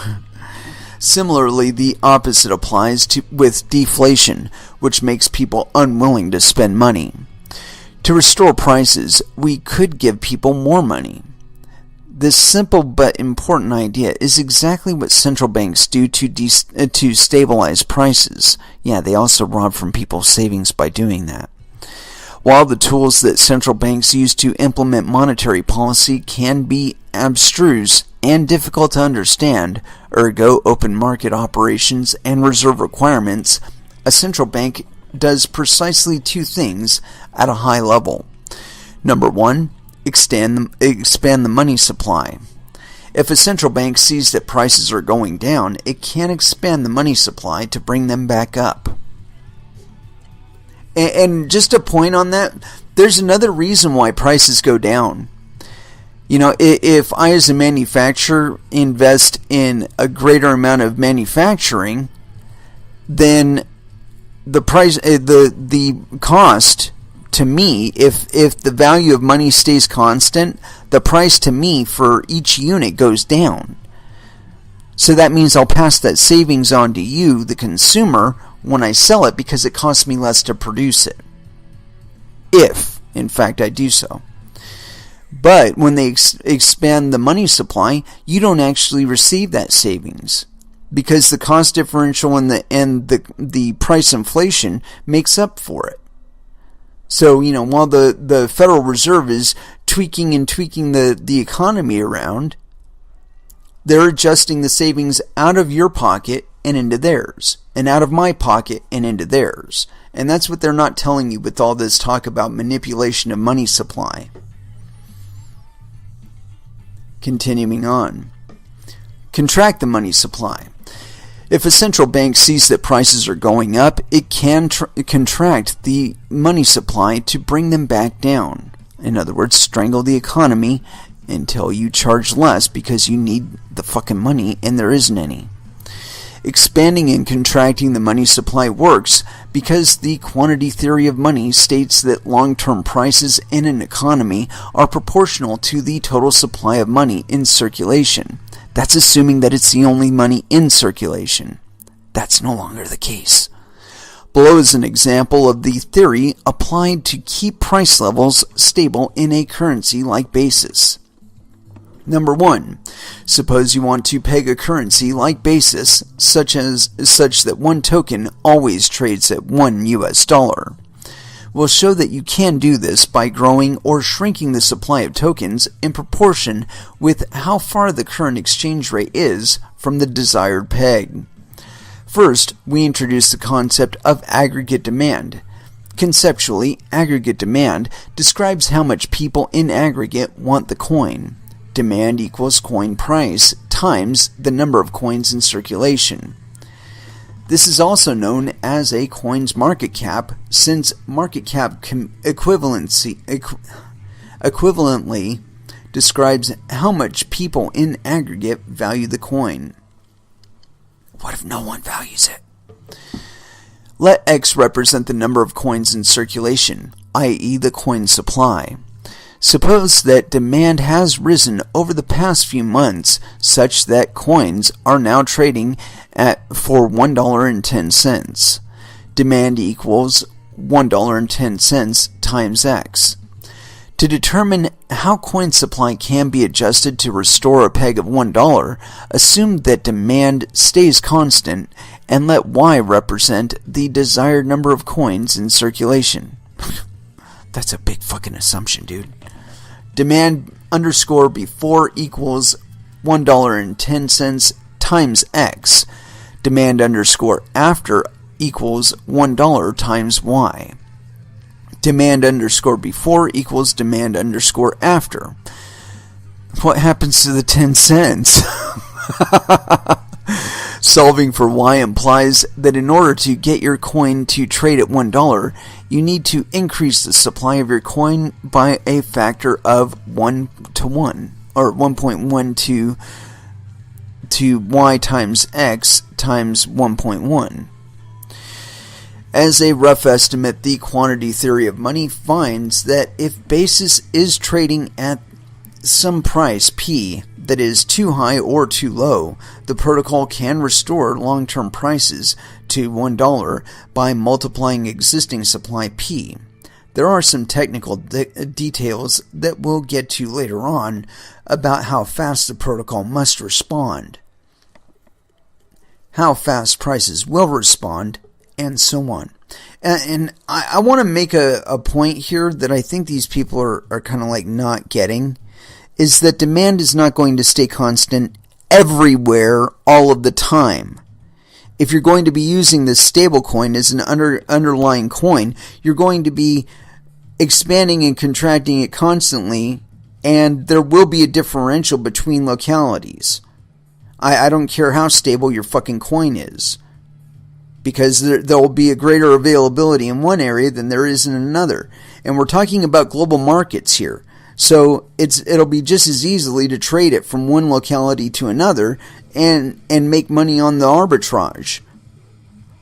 Similarly, the opposite applies with deflation, which makes people unwilling to spend money. To restore prices, we could give people more money. This simple but important idea is exactly what central banks do to stabilize prices. Yeah, they also rob from people's savings by doing that. While the tools that central banks use to implement monetary policy can be abstruse and difficult to understand, ergo open market operations and reserve requirements, a central bank does precisely two things at a high level. Number one, expand the money supply. If a central bank sees that prices are going down, it can expand the money supply to bring them back up. And just a point on that, there's another reason why prices go down. You know, if I as a manufacturer invest in a greater amount of manufacturing, then the price, the cost to me, if the value of money stays constant, the price to me for each unit goes down. So that means I'll pass that savings on to you, the consumer, when I sell it because it costs me less to produce it. If, in fact, I do so. But when they expand the money supply, you don't actually receive that savings, because the cost differential and the price inflation makes up for it. So, you know, while the Federal Reserve is tweaking the economy around, they're adjusting the savings out of your pocket and into theirs, and out of my pocket and into theirs. And that's what they're not telling you with all this talk about manipulation of money supply. Continuing on. Contract the money supply. If a central bank sees that prices are going up, it can contract the money supply to bring them back down. In other words, strangle the economy until you charge less because you need the fucking money and there isn't any. Expanding and contracting the money supply works because the quantity theory of money states that long-term prices in an economy are proportional to the total supply of money in circulation. That's assuming that it's the only money in circulation. That's no longer the case. Below is an example of the theory applied to keep price levels stable in a currency-like basis. Number 1. Suppose you want to peg a currency-like basis such that one token always trades at $1 US. We'll show that you can do this by growing or shrinking the supply of tokens in proportion with how far the current exchange rate is from the desired peg. First, we introduce the concept of aggregate demand. Conceptually, aggregate demand describes how much people in aggregate want the coin. Demand equals coin price times the number of coins in circulation. This is also known as a coin's market cap, since market cap equivalently describes how much people in aggregate value the coin. What if no one values it? Let X represent the number of coins in circulation, i.e. the coin supply. Suppose that demand has risen over the past few months such that coins are now trading for $1.10. Demand equals $1.10 times X. To determine how coin supply can be adjusted to restore a peg of $1, assume that demand stays constant and let Y represent the desired number of coins in circulation. That's a big fucking assumption, dude. Demand underscore before equals $1.10 times X. Demand underscore after equals $1 times Y. Demand underscore before equals demand underscore after. What happens to the 10 cents? Solving for Y implies that in order to get your coin to trade at $1, you need to increase the supply of your coin by a factor of 1 to 1, or 1.1 to Y times X times 1.1. As a rough estimate, the quantity theory of money finds that if basis is trading at some price P that is too high or too low, the protocol can restore long-term prices to $1 by multiplying existing supply P. There are some technical details that we'll get to later on about how fast the protocol must respond, how fast prices will respond, and so on. And I want to make a point here that I think these people are kind of like not getting, is that demand is not going to stay constant everywhere all of the time. If you're going to be using this stablecoin as an underlying coin, you're going to be expanding and contracting it constantly, and there will be a differential between localities. I don't care how stable your fucking coin is, because there will be a greater availability in one area than there is in another. And we're talking about global markets here. So it'll be just as easily to trade it from one locality to another and make money on the arbitrage.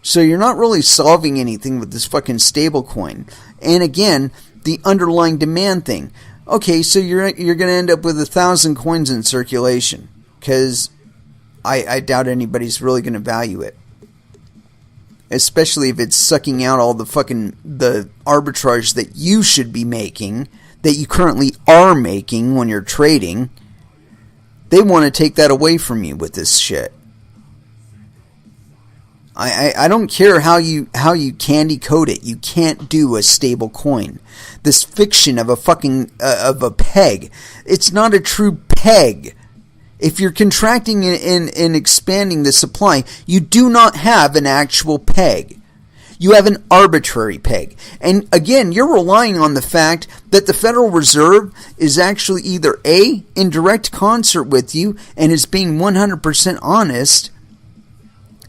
So you're not really solving anything with this fucking stable coin. And again, the underlying demand thing. Okay, so you're going to end up with 1,000 coins in circulation, because I doubt anybody's really going to value it. Especially if it's sucking out all the arbitrage that you should be making, that you currently are making when you're trading. They want to take that away from you with this shit. I don't care how you candy coat it. You can't do a stable coin. This fiction of a peg. It's not a true peg. If you're contracting and expanding the supply, you do not have an actual peg. You have an arbitrary peg. And again, you're relying on the fact that the Federal Reserve is actually either A, in direct concert with you and is being 100% honest,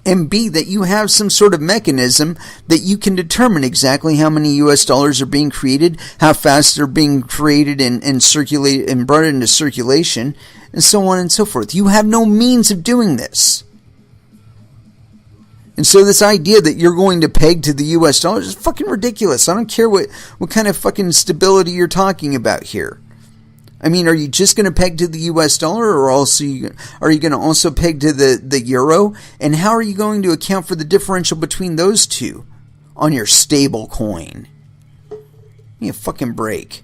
and B, that you have some sort of mechanism that you can determine exactly how many US dollars are being created, how fast they're being created and circulated and brought into circulation, and so on and so forth. You have no means of doing this. And so this idea that you're going to peg to the US dollar is fucking ridiculous. I don't care what kind of fucking stability you're talking about here. I mean, are you just going to peg to the US dollar, or also are you going to also peg to the euro? And how are you going to account for the differential between those two on your stable coin? Give me a fucking break.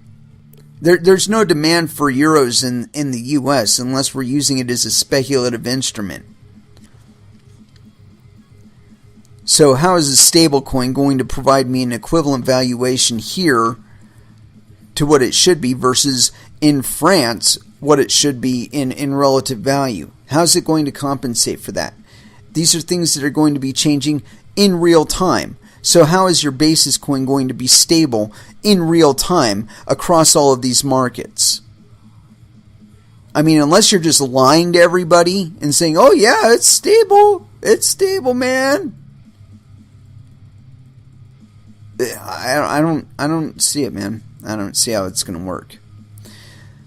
There's no demand for euros in the US unless we're using it as a speculative instrument. So how is a stable coin going to provide me an equivalent valuation here to what it should be versus in France what it should be in relative value? How's it going to compensate for that? These are things that are going to be changing in real time. So how is your basis coin going to be stable in real time across all of these markets? I mean, unless you're just lying to everybody and saying, oh yeah, it's stable, man. I don't see it, man. I don't see how it's going to work.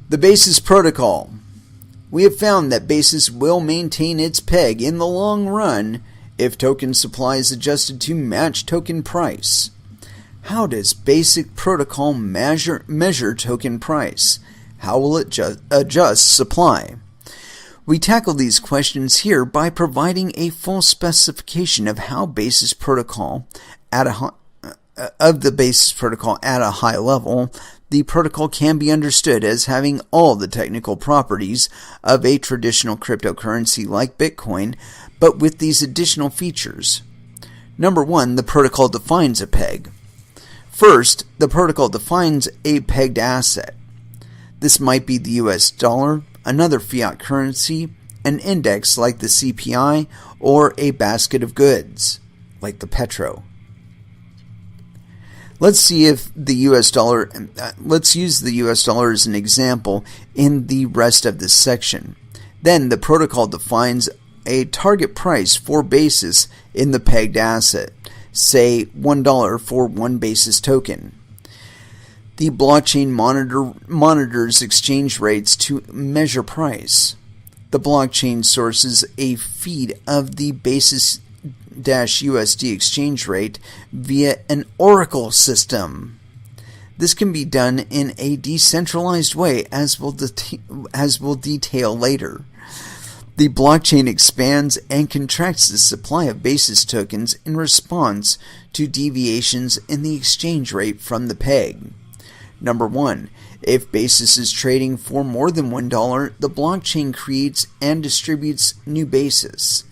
The Basis Protocol. We have found that Basis will maintain its peg in the long run if token supply is adjusted to match token price. How does Basic Protocol measure token price? How will it adjust supply? We tackle these questions here by providing a full specification of how Basis Protocol at the Basis Protocol at a high level. The protocol can be understood as having all the technical properties of a traditional cryptocurrency like Bitcoin, but with these additional features. Number one, the protocol defines a peg. First, the protocol defines a pegged asset. This might be the US dollar, another fiat currency, an index like the CPI, or a basket of goods like the petro. Let's use the US dollar as an example in the rest of this section. Then the protocol defines a target price for Basis in the pegged asset, say $1 for one Basis token. The blockchain monitors exchange rates to measure price. The blockchain sources a feed of the Basis USD exchange rate via an oracle system. This can be done in a decentralized way, as we'll detail later. The blockchain expands and contracts the supply of Basis tokens in response to deviations in the exchange rate from the peg. Number one, if Basis is trading for more than $1, the blockchain creates and distributes new Basis.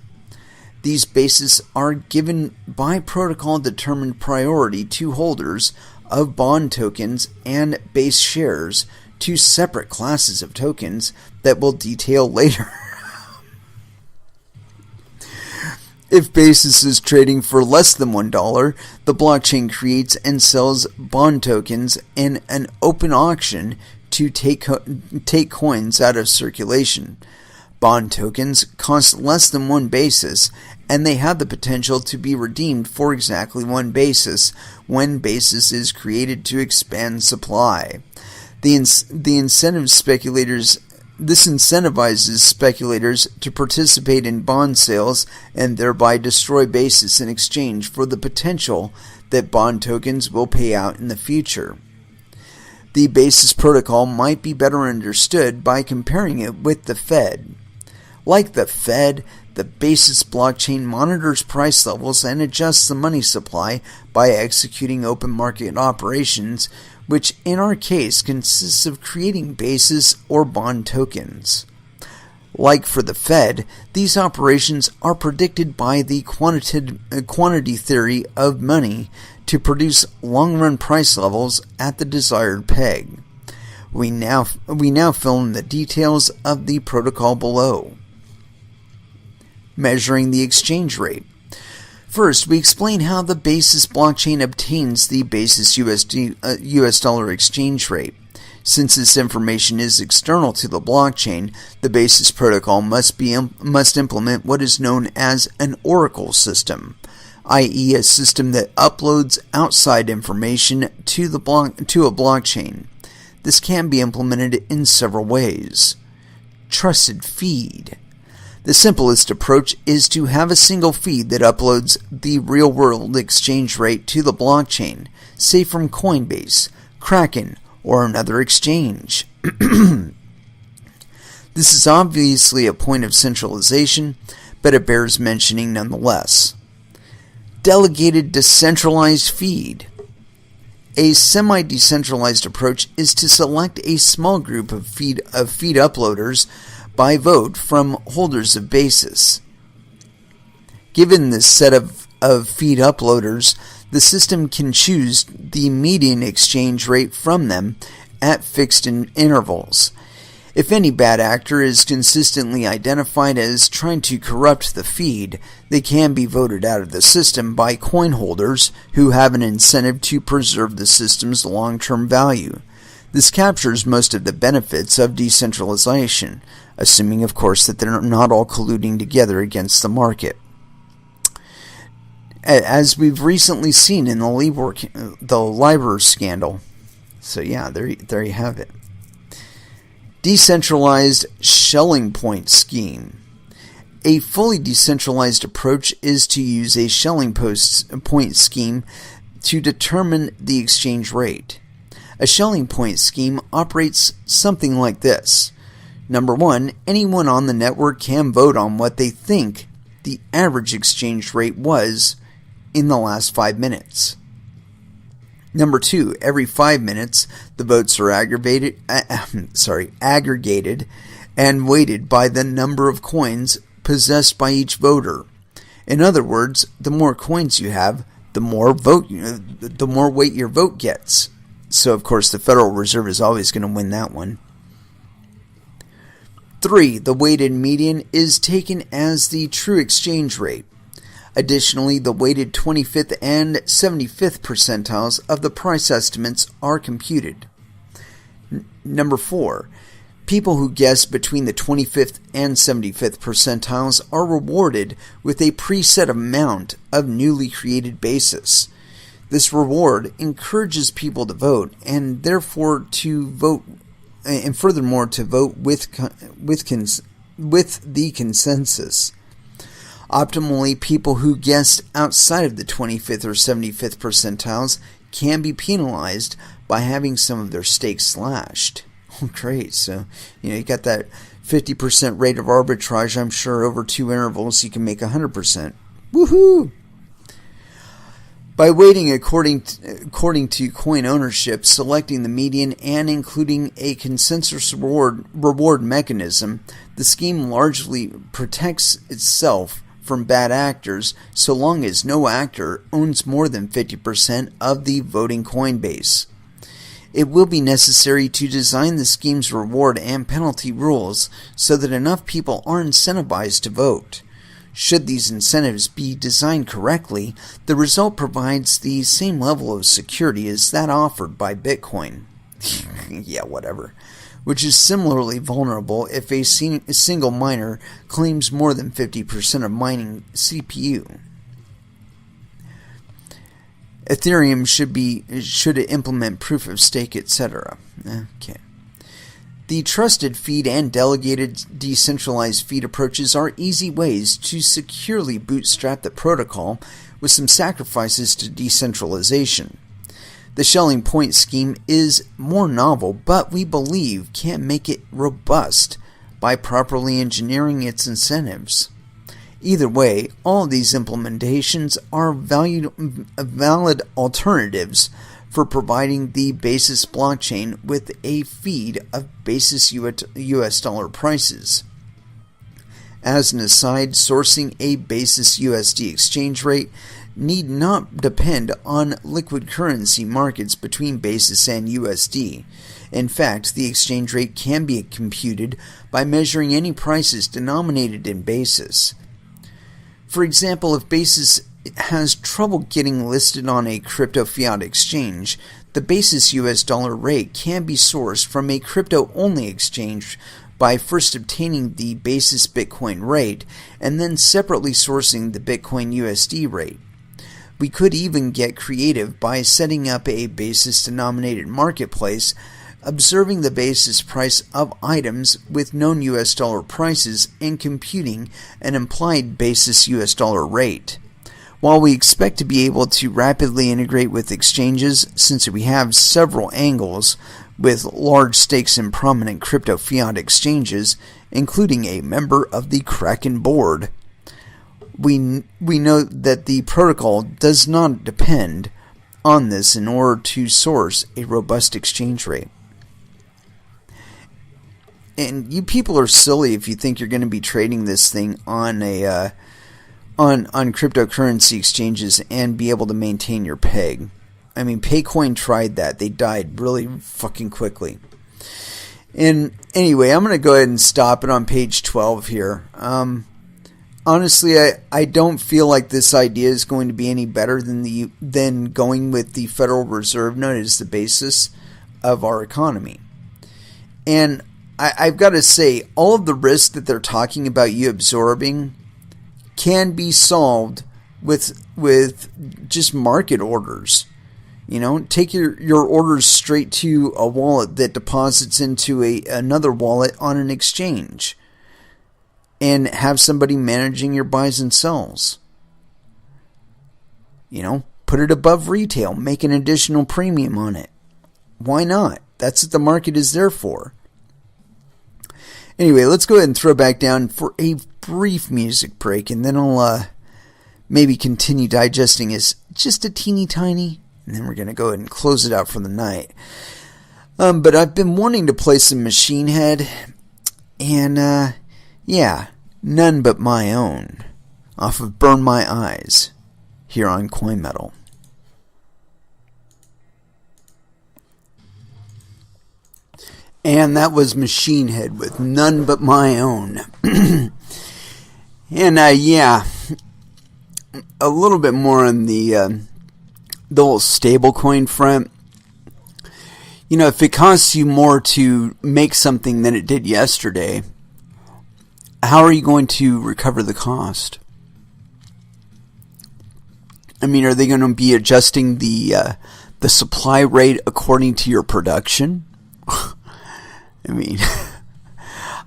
These Basis are given by protocol-determined priority to holders of bond tokens and base shares, two separate classes of tokens that we'll detail later. If Basis is trading for less than $1, the blockchain creates and sells bond tokens in an open auction to take coins out of circulation. Bond tokens cost less than one Basis, and they have the potential to be redeemed for exactly one Basis when Basis is created to expand supply. This incentivizes speculators to participate in bond sales and thereby destroy Basis in exchange for the potential that bond tokens will pay out in the future. The Basis protocol might be better understood by comparing it with the Fed. Like the Fed, the Basis blockchain monitors price levels and adjusts the money supply by executing open market operations, which in our case consists of creating Basis or bond tokens. Like for the Fed, these operations are predicted by the quantity theory of money to produce long-run price levels at the desired peg. We now fill in the details of the protocol below. Measuring the exchange rate. First, we explain how the Basis blockchain obtains the Basis US dollar exchange rate. Since this information is external to the blockchain, the Basis protocol must implement what is known as an oracle system, i.e. a system that uploads outside information to a blockchain. This can be implemented in several ways. Trusted feed. The simplest approach is to have a single feed that uploads the real-world exchange rate to the blockchain, say from Coinbase, Kraken, or another exchange. This is obviously a point of centralization, but it bears mentioning nonetheless. Delegated decentralized feed. A semi-decentralized approach is to select a small group of feed uploaders by vote from holders of Basis. Given this set of feed uploaders, the system can choose the median exchange rate from them at fixed intervals. If any bad actor is consistently identified as trying to corrupt the feed, they can be voted out of the system by coin holders who have an incentive to preserve the system's long-term value. This captures most of the benefits of decentralization, assuming, of course, that they're not all colluding together against the market. As we've recently seen in the LIBOR scandal. So yeah, there you have it. Decentralized shelling point scheme. A fully decentralized approach is to use a shelling point scheme to determine the exchange rate. A shelling point scheme operates something like this. Number one, anyone on the network can vote on what they think the average exchange rate was in the last 5 minutes. Number two, every 5 minutes, the votes are aggregated and weighted by the number of coins possessed by each voter. In other words, the more coins you have, the more weight your vote gets. So, of course, the Federal Reserve is always going to win that one. 3. The weighted median is taken as the true exchange rate. Additionally, the weighted 25th and 75th percentiles of the price estimates are computed. Number 4. People who guess between the 25th and 75th percentiles are rewarded with a preset amount of newly created basis. This reward encourages people to vote and furthermore to vote with the consensus. Optimally, people who guessed outside of the 25th or 75th percentiles can be penalized by having some of their stakes slashed. Oh, great. So, you got that 50% rate of arbitrage, I'm sure, over 2 intervals, you can make 100%. Woohoo! By weighting according to coin ownership, selecting the median, and including a consensus reward mechanism, the scheme largely protects itself from bad actors so long as no actor owns more than 50% of the voting coin base. It will be necessary to design the scheme's reward and penalty rules so that enough people are incentivized to vote. Should these incentives be designed correctly, the result provides the same level of security as that offered by Bitcoin. Yeah, whatever. Which is similarly vulnerable if a single miner claims more than 50% of mining CPU. Ethereum should implement proof of stake, etc. Okay. The trusted feed and delegated decentralized feed approaches are easy ways to securely bootstrap the protocol with some sacrifices to decentralization. The shelling point scheme is more novel, but we believe can make it robust by properly engineering its incentives. Either way, all of these implementations are valid alternatives for providing the basis blockchain with a feed of basis US dollar prices. As an aside, sourcing a basis USD exchange rate need not depend on liquid currency markets between basis and USD. In fact, the exchange rate can be computed by measuring any prices denominated in basis. For example, if basis has trouble getting listed on a crypto fiat exchange, the basis US dollar rate can be sourced from a crypto-only exchange by first obtaining the basis Bitcoin rate and then separately sourcing the Bitcoin USD rate. We could even get creative by setting up a basis-denominated marketplace, observing the basis price of items with known US dollar prices and computing an implied basis US dollar rate. While we expect to be able to rapidly integrate with exchanges since we have several angles with large stakes in prominent crypto fiat exchanges, including a member of the Kraken board, we know that the protocol does not depend on this in order to source a robust exchange rate. And you people are silly if you think you're going to be trading this thing on cryptocurrency exchanges and be able to maintain your peg. I mean, Paycoin tried that. They died really fucking quickly. And anyway, I'm going to go ahead and stop it on page 12 here. Honestly, I don't feel like this idea is going to be any better than going with the Federal Reserve note as the basis of our economy. And I've got to say, all of the risks that they're talking about you absorbing can be solved with just market orders. You know, take your orders straight to a wallet that deposits into another wallet on an exchange. And have somebody managing your buys and sells. You know, put it above retail. Make an additional premium on it. Why not? That's what the market is there for. Anyway, let's go ahead and throw back down for a brief music break. And then I'll maybe continue digesting as just a teeny tiny. And then we're going to go ahead and close it out for the night. But I've been wanting to play some Machine Head. And, yeah, None But My Own, off of Burn My Eyes, here on Coin Metal. And that was Machine Head with None But My Own. And, yeah, a little bit more on the whole stablecoin front. You know, if it costs you more to make something than it did yesterday, how are you going to recover the cost? I mean, are they going to be adjusting the supply rate according to your production? I mean,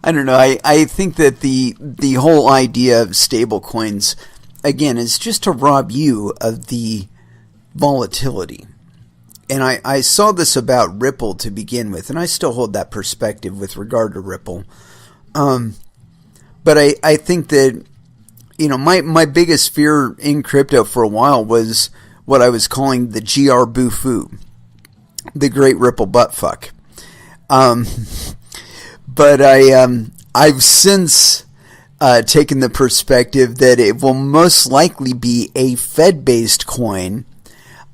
I don't know. I think that the whole idea of stable coins, again, is just to rob you of the volatility. And I saw this about Ripple to begin with, and I still hold that perspective with regard to Ripple. But I think that, you know, my biggest fear in crypto for a while was what I was calling the GR Boo-Foo, the Great Ripple Buttfuck. But I've since taken the perspective that it will most likely be a Fed-based coin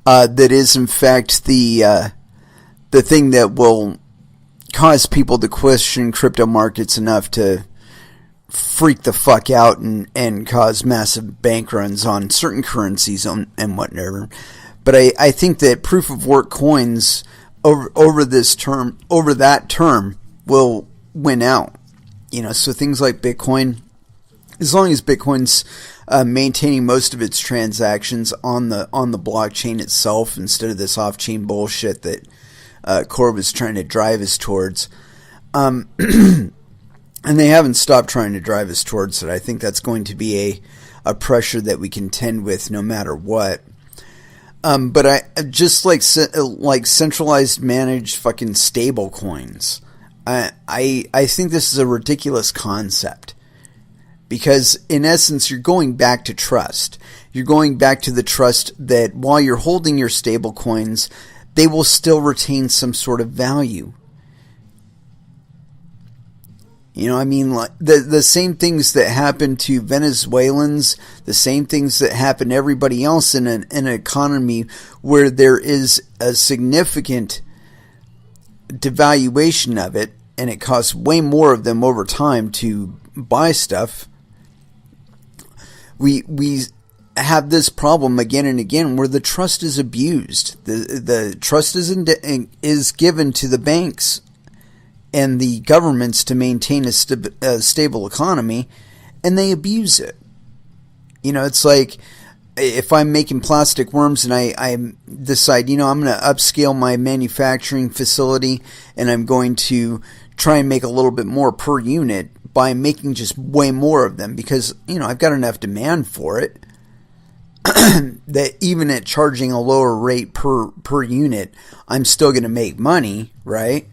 that is in fact the thing that will cause people to question crypto markets enough to freak the fuck out and cause massive bank runs on certain currencies and whatever. But I think that proof of work coins over that term will win out. You know, so things like Bitcoin, as long as Bitcoin's maintaining most of its transactions on the blockchain itself instead of this off-chain bullshit that Core was trying to drive us towards. And they haven't stopped trying to drive us towards it. I think that's going to be a pressure that we contend with no matter what. But I just like centralized managed fucking stable coins. I think this is a ridiculous concept. Because in essence, you're going back to trust. You're going back to the trust that while you're holding your stable coins, they will still retain some sort of value. You know, I mean, like the same things that happen to Venezuelans, the same things that happen to everybody else in an economy where there is a significant devaluation of it, and it costs way more of them over time to buy stuff. We have this problem again and again where the trust is abused. The trust is given to the banks and the governments to maintain a stable economy, and they abuse it. You know, it's like if I'm making plastic worms and I decide, you know, I'm going to upscale my manufacturing facility and I'm going to try and make a little bit more per unit by making just way more of them because, you know, I've got enough demand for it that even at charging a lower rate per unit, I'm still going to make money, right?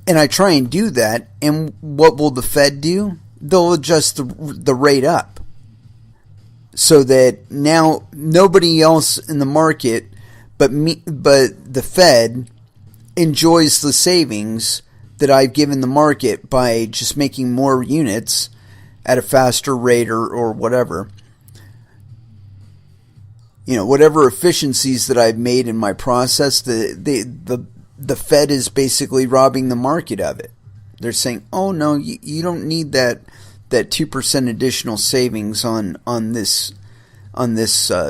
And I try and do that, and what will the Fed do? They'll adjust the rate up so that now nobody else in the market but the Fed enjoys the savings that I've given the market by just making more units at a faster rate or whatever. You know, whatever efficiencies that I've made in my process, the the Fed is basically robbing the market of it. They're saying, oh no, you don't need that 2% additional savings on this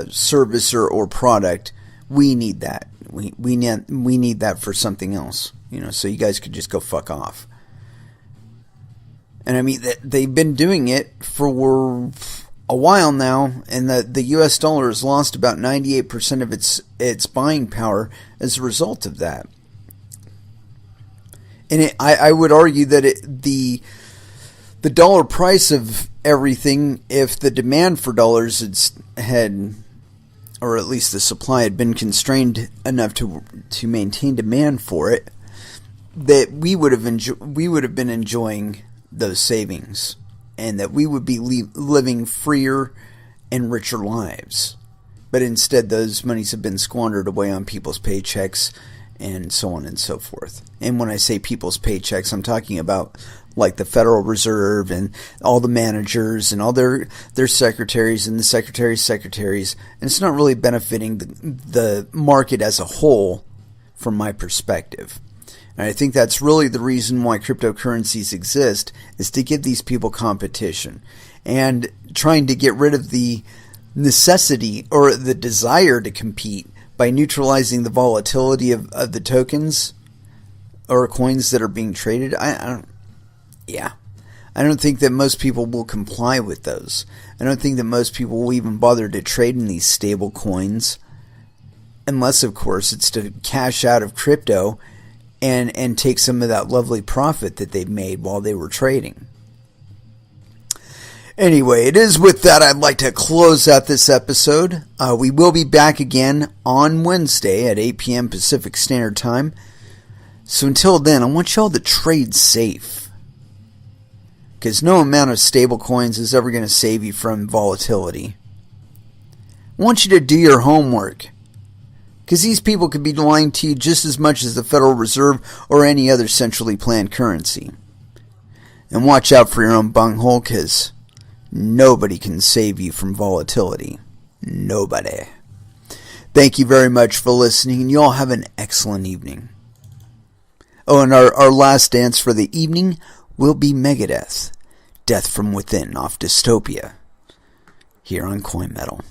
service or product. We need that. We need that for something else. So you guys could just go fuck off. And I mean, they've been doing it for a while now, and the U.S. dollar has lost about 98% of its buying power as a result of that. And I would argue that the dollar price of everything, if the demand for dollars had, or at least the supply had been constrained enough to maintain demand for it, that we would have been enjoying those savings, and that we would be living freer and richer lives. But instead, those monies have been squandered away on people's paychecks and so on and so forth. And when I say people's paychecks, I'm talking about like the Federal Reserve and all the managers and all their secretaries and the secretaries. And it's not really benefiting the market as a whole from my perspective. And I think that's really the reason why cryptocurrencies exist, is to give these people competition and trying to get rid of the necessity or the desire to compete by neutralizing the volatility of the tokens or coins that are being traded. I don't think that most people will comply with those. I don't think that most people will even bother to trade in these stable coins, unless, of course, it's to cash out of crypto and take some of that lovely profit that they made while they were trading. Anyway, it is with that I'd like to close out this episode. We will be back again on Wednesday at 8 p.m. Pacific Standard Time. So until then, I want y'all to trade safe, because no amount of stable coins is ever going to save you from volatility. I want you to do your homework, because these people could be lying to you just as much as the Federal Reserve or any other centrally planned currency. And watch out for your own bunghole, because nobody can save you from volatility. Nobody. Thank you very much for listening, and you all have an excellent evening. Oh, and our last dance for the evening will be Megadeth, Death from Within off Dystopia, here on Coin Metal.